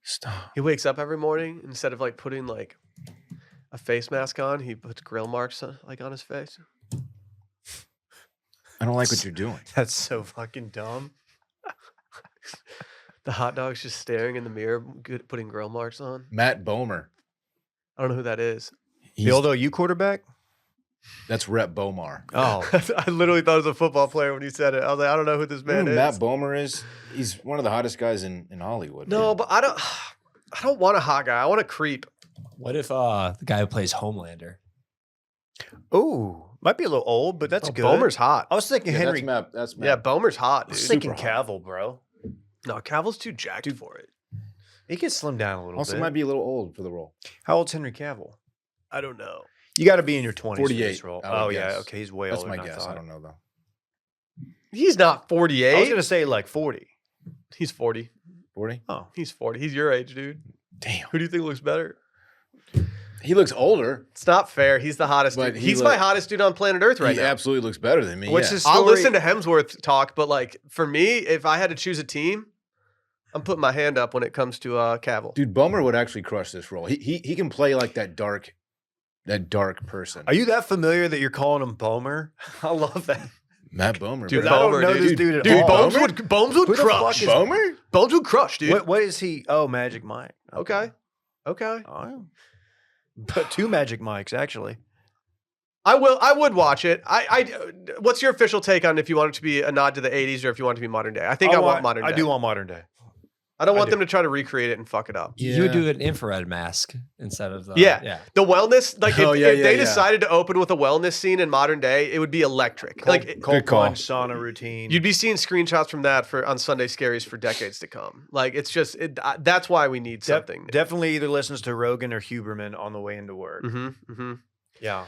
Stop. He wakes up every morning instead of like putting like a face mask on, he puts grill marks like on his face. I don't like what you're doing. That's so fucking dumb. The hot dog's just staring in the mirror, putting grill marks on. Matt Bomer. I don't know who that is. The old OU quarterback. That's Rhett Bomar. Oh, I literally thought it was a football player when you said it. I was like, I don't know who this You know man who is. Matt Bomer is? He's one of the hottest guys in Hollywood. No, man. but I don't want a hot guy. I want a creep. What if the guy who plays Homelander? ooh, might be a little old, but that's Oh, good. Bomer's hot. I was thinking Yeah, Henry. That's Matt. Yeah, Bomer's hot, I was dude. thinking super hot. Cavill, bro. No, Cavill's too jacked for it. He could slim down a little Also bit. might be a little old for the role. How old's Henry Cavill? I don't know. You got to be in your 20s for 48, this role. I would Oh yeah, guess. okay, he's way That's older my than guess. I I thought. don't know though. He's not I was 48. gonna say like 40. He's 40. 40? Oh, He's 40. He's your age, dude. Damn. Who do you think looks better? He looks older. It's not fair. He's the hottest But dude. he He's my look- hottest dude on planet Earth right He now. absolutely looks better than me. What's yeah. his I'll story? listen to Hemsworth talk, but like for me, if I had to choose a team, I'm putting my hand up when it comes to Cavill. Dude, Bomer would actually crush this role. He can play like that dark person. Are you that familiar that you're calling him Bomer? I love that. Matt Bomer. Dude, bro. I don't Bomer, know dude. this dude at Dude, all. Bones would Who the crush. fuck is- Bomer? Bones would crush, dude. What is he? Oh, Magic Mike. Okay. Oh, but 2 Magic Mikes actually. I would watch it. What's your official take on if you want it to be a nod to the 80s or if you want it to be modern day? I think I want modern day. I do want modern day. I don't want do. them to try to recreate it and fuck it up. You would do an infrared mask instead of the Yeah. The wellness, like Oh, if yeah, they yeah. decided to open with a wellness scene in modern day, it would be electric. Cold Like Good call. plunge sauna routine. you'd be seeing screenshots from that on Sunday Scaries for decades to come. Like it's just that's why we need something. Definitely either listens to Rogan or Huberman on the way into work. Mm-hmm. Yeah.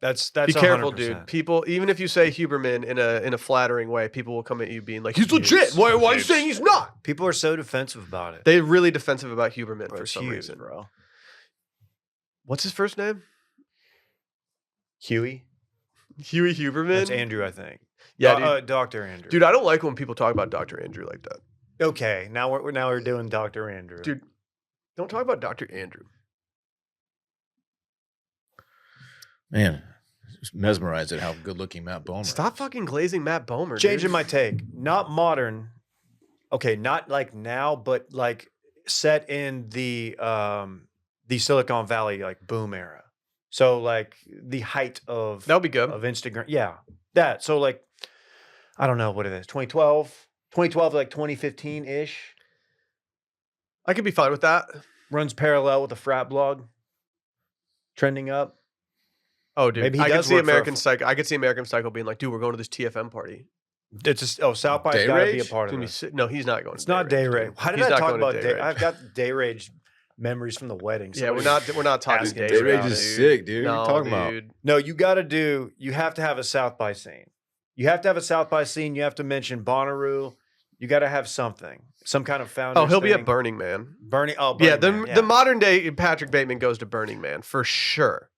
That's Be careful, 100%. dude. People, even if you say Huberman in a flattering way, people will come at you being like, "He's legit." Why are you saying he's not? People are so defensive about it. They're really defensive about Huberman Bro, for it's some huge, reason. bro. What's his first name? Huey. Huey Huberman. That's Andrew, I think. Yeah, dude. Dr. Andrew. Dude, I don't like when people talk about Dr. Andrew like that. Okay, now we're doing Dr. Andrew. Dude, don't talk about Dr. Andrew. Man, just mesmerized at how good looking Matt Bomer Stop is. fucking glazing Matt Bomer. Changing dude. my take. Not modern. Okay, not like now, but like set in the Silicon Valley like boom era. So like the height of That would be good. of Instagram. Yeah. That. So like I don't know what it is. 2012 like 2015-ish. I could be fine with that. Runs parallel with the frat blog. Trending up. Oh, dude, Maybe he I could does see work for a American Psycho. I could see American Psycho being like, "Dude, we're going to this TFM party." It's just South by's Day got to be a Rage? part It's of gonna be this. no, he's not going. It's to not Day Rage. dude. How did He's I not talk going to about Day? Rage. I've got Day Rage memories from the wedding. Yeah, we're not talking asking Day Day Rage. Rage is dude. sick, dude. No, What are you talking about? dude. No, you have to have a South by scene. You have to have a South by scene. You have to mention Bonnaroo. You got to have something, some kind of founders. Oh, he'll be thing. at Burning Man. Burning. Oh, Yeah, Burning Man, the modern day Patrick Bateman goes to Burning Man for sure.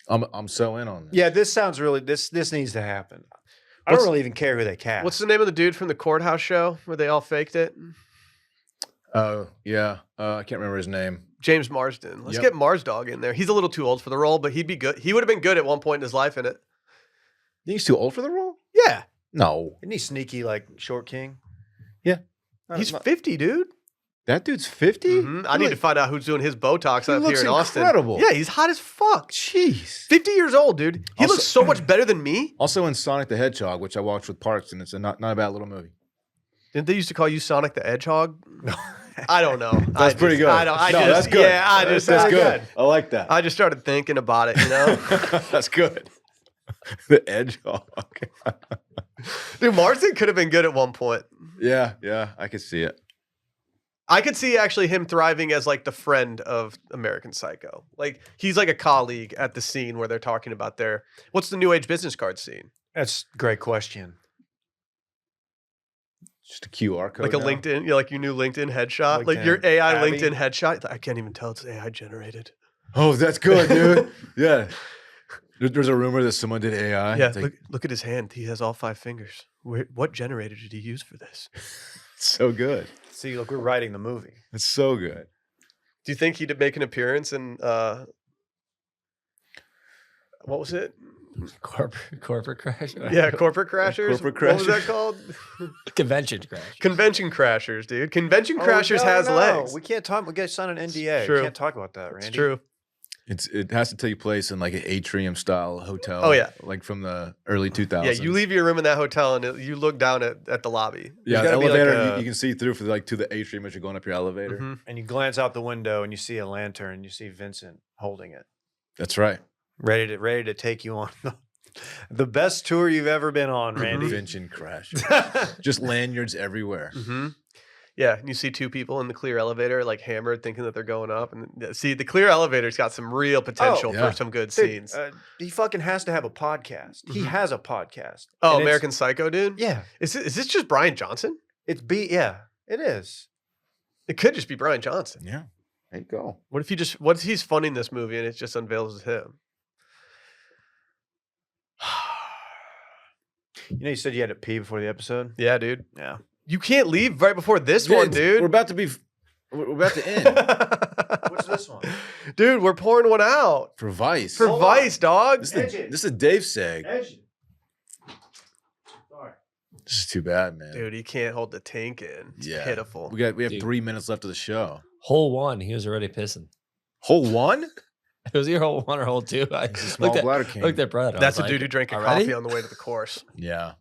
I'm so in on this. Yeah, this sounds really. This needs to happen. I What's- don't really even care who they cast. What's the name of the dude from the courthouse show where they all faked it? Oh, yeah. I can't remember his name. James Marsden. Let's Yep. get Mars Dog in there. He's a little too old for the role, but he'd be good. He would have been good at one point in his life in it. Think he's too old for the role? Yeah, No. Isn't he sneaky like Short King? Yeah. he's 50, dude. That dude's 50? Mhm. I need to find out who's doing his Botox He up here looks in Austin. incredible. Yeah, he's hot as fuck. Jeez. 50 years old, dude. He Also- looks so much better than me. Also in Sonic the Hedgehog, which I watched with Parks, and it's not a bad little movie. Didn't they used to call you Sonic the Hedgehog? I don't know. That's pretty good. I don't. I No, just, that's good. Yeah, I just. That's I- good. I like that. I just started thinking about it. You know, That's good. The Hedgehog. dude, Marsden could have been good at one point. Yeah, I could see it. I could see actually him thriving as like the friend of American Psycho. Like he's like a colleague at the scene where they're talking about what's the new age business card scene? That's a great question. Just a QR code. Like a now. LinkedIn, like your new LinkedIn headshot, like your LinkedIn. AI Abby. LinkedIn headshot. I can't even tell it's AI generated. Oh, that's good, dude. Yeah. There's a rumor that someone did AI. Yeah, It's like, look at his hand. He has all 5 fingers. What generator did he use for this? it's so good. See, look, we're writing the movie. It's so good. Do you think he'd make an appearance in what was it? Corporate crash. Yeah, Corporate Crashers. Corporate What was Crashers. that called? Convention crash. Convention Crashers, dude. Convention Crashers Oh, has no. legs. We can't talk. We got to sign an NDA. True. We can't talk about that, Randy. It's true. It has to take place in like an atrium style hotel. Oh, yeah. Like from the early 2000s. Yeah, you leave your room in that hotel and you look down at the lobby. Yeah, There's the gotta be, like, elevator a- you can see through to the atrium as you're going up your elevator. Mhm. And you glance out the window and you see a lantern. You see Vincent holding it, That's right. ready to take you on the best tour you've ever been on, Randy. Convention crash. Just lanyards everywhere. Mm-hmm. Yeah, and you see 2 people in the clear elevator, like hammered, thinking that they're going up. And see, the clear elevator's got some real potential yeah. for some good Dude, scenes. he fucking has to have a podcast. He Mhm. has a podcast. Oh, And it's- American Psycho, dude. Yeah. Is this just Brian Johnson? It's yeah, it is. It could just be Brian Johnson. Yeah. There you go. What if he's funding this movie and it just unveils as him? You know, you said you had to pee before the episode. Yeah, dude. Yeah. You can't leave right before this one, dude. We're about to be. We're about to end What's this one? Dude, we're pouring one out for Vice. for Vice, dog. This is a Dave seg. Sorry. This is too bad, man. Dude, he can't hold the tank in. It's pitiful. We have Dude. 3 minutes left of the show. Hole 1, he was already pissing. Hole 1? Was he hole 1 or hole 2? I He's a small looked bladder king. at Brett. I That's was a like, dude who drank a already? coffee on the way to the course. Yeah,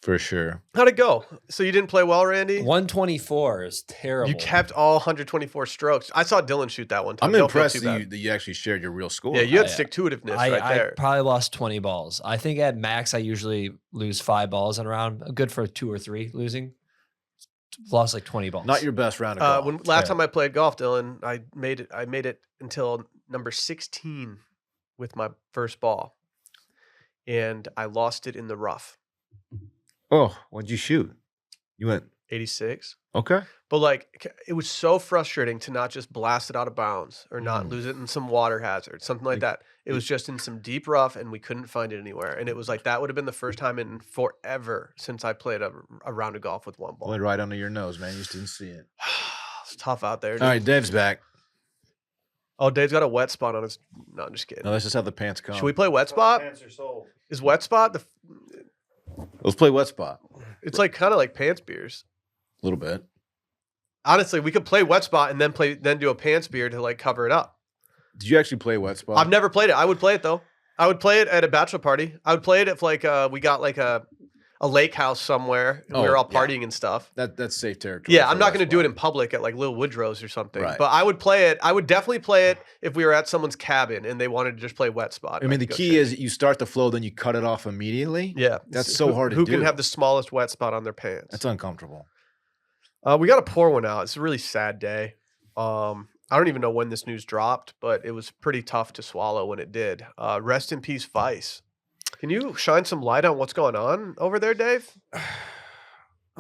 for sure. How'd it go? So you didn't play well, Randy? 124 is terrible. You kept all 124 strokes. I saw Dylan shoot that one time. I'm Don't feel impressed too bad. that you actually shared your real score. Yeah, you had I- stick-to-itiveness I right there. probably lost 20 balls. I think at max, I usually lose 5 balls in a round. Good for 2 or 3 losing. Lost like 20 balls. Not your best round of golf. When last Yeah. time I played golf, Dylan, I made it until number 16 with my first ball, and I lost it in the rough. Oh, what'd you shoot? You went 86. okay. But like, it was so frustrating to not just blast it out of bounds or not lose it in some water hazard, something like that. It was just in some deep rough, and we couldn't find it anywhere. And it was like that would have been the first time in forever since I played a round of golf with one ball. Went right under your nose, man. You just didn't see it. It's tough out there. All dude. right, Dave's back. Oh, Dave's got a wet spot on his. No, I'm just kidding. No, that's just how the pants come. Should we play wet spot? Is wet spot the? Let's play wet spot. It's like kind of like pants beers. A little bit. Honestly, we could play wet spot and then do a pants beer to like cover it up. Did you actually play wet spot? I've never played it. I would play it though. I would play it at a bachelor party. I would play it if like we got like a lake house somewhere and we were all yeah. partying and stuff. That's safe territory. Yeah, for I'm not wet going to do it spot. in public at like Lil Woodrow's or something. Right. But I would play it. I would definitely play it if we were at someone's cabin and they wanted to just play wet spot. I mean, the key is you start the flow, then you cut it off immediately. yeah, That's so hard to Who do. can have the smallest wet spot on their pants? That's uncomfortable. We got to pour one out. It's a really sad day. I don't even know when this news dropped, but it was pretty tough to swallow when it did. Rest in peace, Vice. Can you shine some light on what's going on over there, Dave? I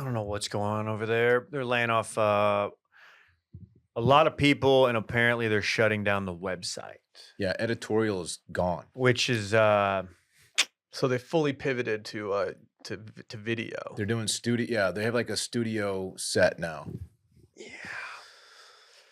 don't know what's going on over there. They're laying off a lot of people, and apparently they're shutting down the website, Yeah, editorial is gone. which is So they fully pivoted to video. They're doing studio. Yeah, they have like a studio set now.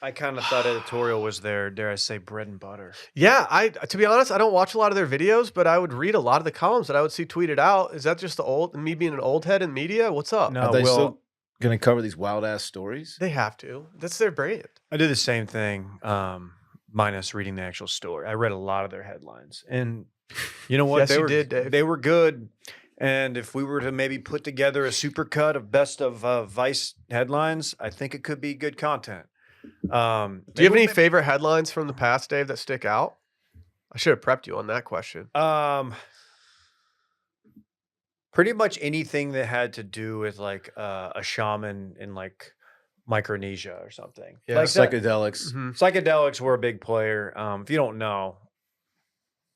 I kind of thought editorial was their, dare I say, bread and butter. Yeah, to be honest, I don't watch a lot of their videos, but I would read a lot of the columns that I would see tweeted out. Is that just me being an old head in media? What's up? No, Are they well, still going to cover these wild ass stories? They have to. That's their brand. I did the same thing, minus reading the actual story. I read a lot of their headlines, and you know what? Yes, you did, Dave. They were good. And if we were to maybe put together a supercut of best of Vice headlines, I think it could be good content. Do you have any favorite headlines from the past, Dave, that stick out? I should have prepped you on that question. Pretty much anything that had to do with like a shaman in like Micronesia or something. Yeah. Like that- Psychedelics. Mhm. psychedelics were a big player. If you don't know,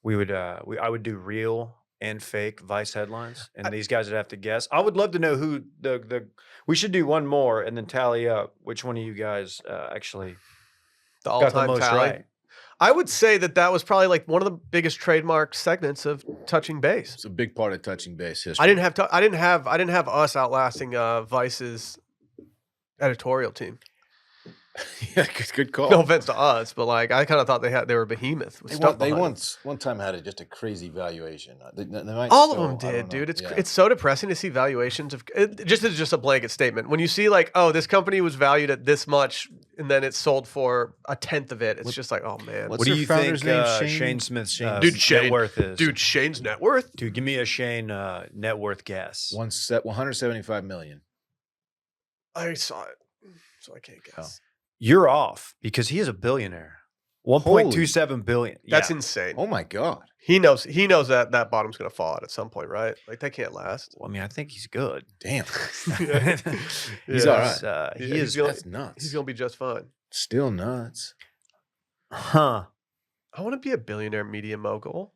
I would do real and fake Vice headlines, and these guys would have to guess. I would love to know who the. We should do one more and then tally up which one of you guys actually The got the all-time most tally. right. I would say that was probably like one of the biggest trademark segments of touching base. It's a big part of touching base history. I didn't have us outlasting Vice's editorial team. Yeah, good call. No offense to us, but like I kind of thought they were a behemoth with They, stuff. they behind them. once one time had just a crazy valuation. They might All still- of them I did, don't know. dude. It's Yeah. it's so depressing to see valuations of just a blanket statement. When you see like, oh, this company was valued at this much, and then it's sold for a tenth of it, it's just like, oh man, what's What do their you founder's think name? Shane Smith's Dude, Shane- net worth is? dude, Shane's net worth. Dude, give me a Shane net worth guess. 175 million. I saw it, so I can't Oh. guess. You're off because he is a billionaire. 1.27 billion. That's Yeah. insane. Oh my god. He knows that bottom's gonna fall out at some point, right? Like they can't last. Well, I mean, I think he's good. Damn. Yeah. He's Yeah. all right. Yeah, He he's is. gonna- That's nuts. He's gonna be just fine. Still nuts. Huh. I want to be a billionaire media mogul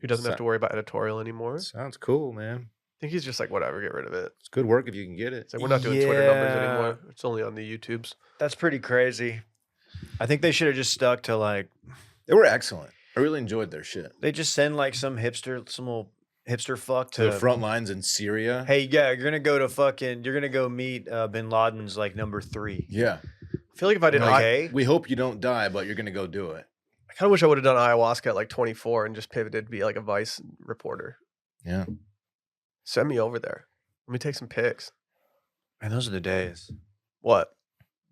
who doesn't have to worry about editorial anymore. Sounds cool, man. think he's just like, whatever, get rid of it. It's good work if you can get it. It's like, we're not doing Twitter numbers Yeah. anymore. It's only on the YouTubes. That's pretty crazy. I think they should have just stuck to like They were excellent. I really enjoyed their shit. they just send like some little hipster fuck To the front lines in Syria. Hey, yeah, you're gonna go meet Bin Laden's like number 3. Yeah. I feel like if I did, Okay. We hope you don't die, but you're gonna go do it. I kind of wish I would have done ayahuasca at like 24 and just pivoted to be like a Vice reporter. Yeah. Send me over there. Let me take some pics. And those are the days. What?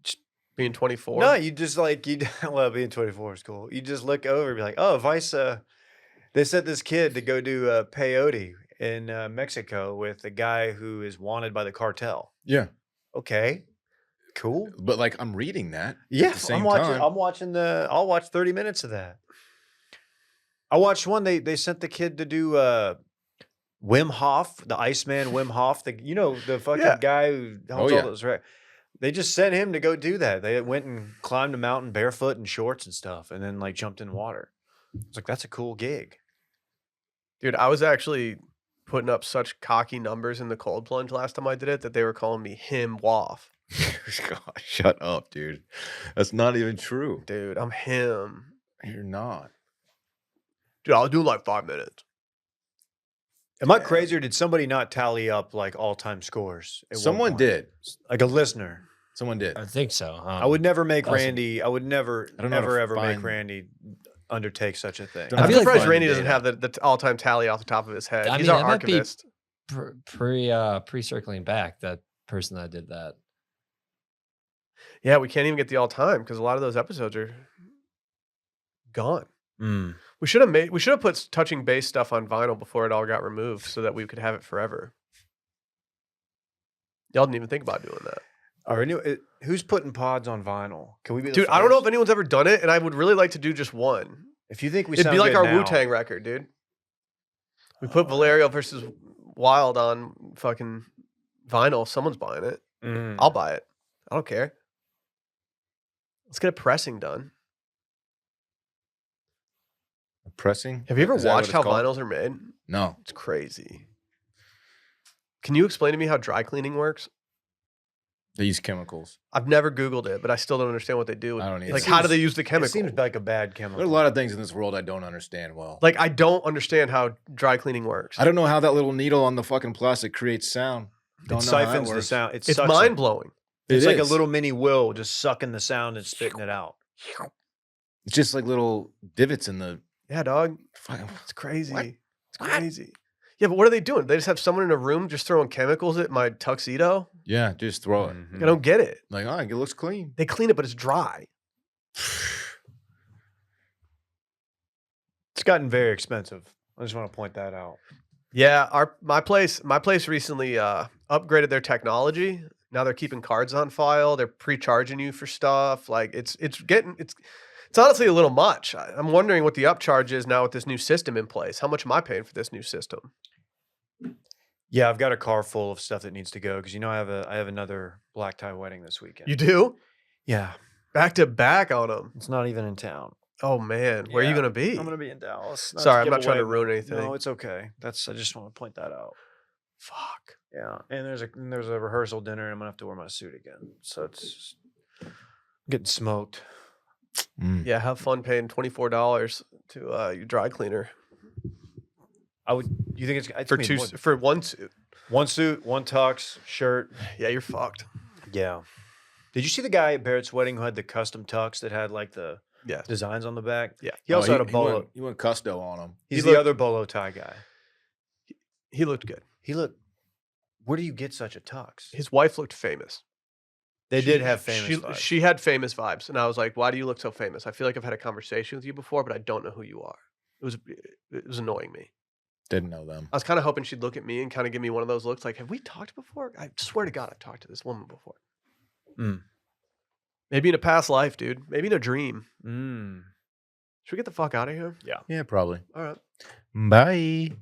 Just being 24? No, you just like well, being 24 is cool. You just look over and be like, oh, Vice. They sent this kid to go do peyote in Mexico with a guy who is wanted by the cartel. Yeah. Okay, cool. But like I'm reading that. Yeah, At the same I'm watching. time. I'm watching I'll watch 30 minutes of that. I watched one. They sent the kid to do Wim Hof, the Iceman Wim Hof. The fucking Yeah. guy who holds Oh, all yeah. those. Right. They just sent him to go do that. They went and climbed a mountain barefoot in shorts and stuff, and then like jumped in water. It's like that's a cool gig. Dude, I was actually putting up such cocky numbers in the cold plunge last time I did it that they were calling me him Waff. God, shut up, dude. That's not even true. Dude, I'm him. You're not. Dude, I'll do like 5 minutes. Am I crazy or did somebody not tally up like all-time scores? at one Someone point? did. Like a listener. Someone did. I think so. I would never make Awesome. Randy. I would never, I don't know how to ever make find- Randy undertake such a thing. Don't I'm have to surprised find Randy the doesn't data. have the all-time tally off the top of his head. I He's mean, our that might be- archivist. Pre circling back, that person that did that. Yeah, we can't even get the all-time because a lot of those episodes are gone. Mm. We should have put touching base stuff on vinyl before it all got removed so that we could have it forever. Y'all didn't even think about doing that. All right, who's putting pods on vinyl? Can we be the Dude, I don't know if first? anyone's ever done it, and I would really like to do just one. If you think we It'd sound be like good our now- Wu-Tang record, dude. We put Valerio versus Wild on fucking vinyl. Someone's buying it. Mm. I'll buy it. I don't care. Let's get a pressing done. Pressing. Have you ever Is that what watched it's how called? vinyls are made? No. It's crazy. Can you explain to me how dry cleaning works? They use chemicals. I've never Googled it, but I still don't understand what they do. I don't either. Like, It how do seems- they use the It chemical? seems like a bad chemical. There are a lot of things in this world I don't understand well. Like, I don't understand how dry cleaning works. I don't know how that little needle on the fucking plastic creates sound. It Don't know how siphons the works. sound. It's sucks it. mind blowing. It's It like a is. little mini will just sucking the sound and spitting it out. It's just like little divots in the. Yeah, dog. Fucking, It's crazy. What? It's crazy. Yeah, but what are they doing? They just have someone in a room just throwing chemicals at my tuxedo? yeah, just throw it. Mhm. I don't get it. Like, oh, it looks clean. They clean it, but it's dry. It's gotten very expensive. I just want to point that out. Yeah, my place recently upgraded their technology. Now they're keeping cards on file. They're pre-charging you for stuff. Like it's honestly a little much. I'm wondering what the upcharge is now with this new system in place. How much am I paying for this new system? Yeah, I've got a car full of stuff that needs to go because I have another black tie wedding this weekend. You do? Yeah, Back to back on them. it's not even in town. Oh man, where are you Yeah, gonna be? I'm gonna be in Dallas. Not to Sorry, I'm give not trying to away- ruin anything. No, it's okay. I just want to point that out. Fuck. Yeah, and there's a rehearsal dinner, and I'm gonna have to wear my suit again. So it's just getting smoked. Mm. Yeah, have fun paying $24 to your dry cleaner You think it's for gonna be more- for one suit. one suit, one tux, shirt? Yeah, you're fucked. Yeah. Did you see the guy at Barrett's wedding who had the custom tux that had like the Yeah. designs on the back? Yeah. He also had a He bolo. went custo on him. He's he the looked- other bolo tie guy. He looked good. He looked. Where do you get such a tux? His wife looked famous. They She- did have famous. She, vibes. she had famous vibes, and I was like, "Why do you look so famous?" I feel like I've had a conversation with you before, but I don't know who you are. It was annoying me. Didn't know them. I was kind of hoping she'd look at me and kind of give me one of those looks, like, "Have we talked before?" I swear to God, I've talked to this woman before. Mm. Maybe in a past life, dude. Maybe in a dream. Mm. Should we get the fuck out of here? Yeah, probably. All right. Bye.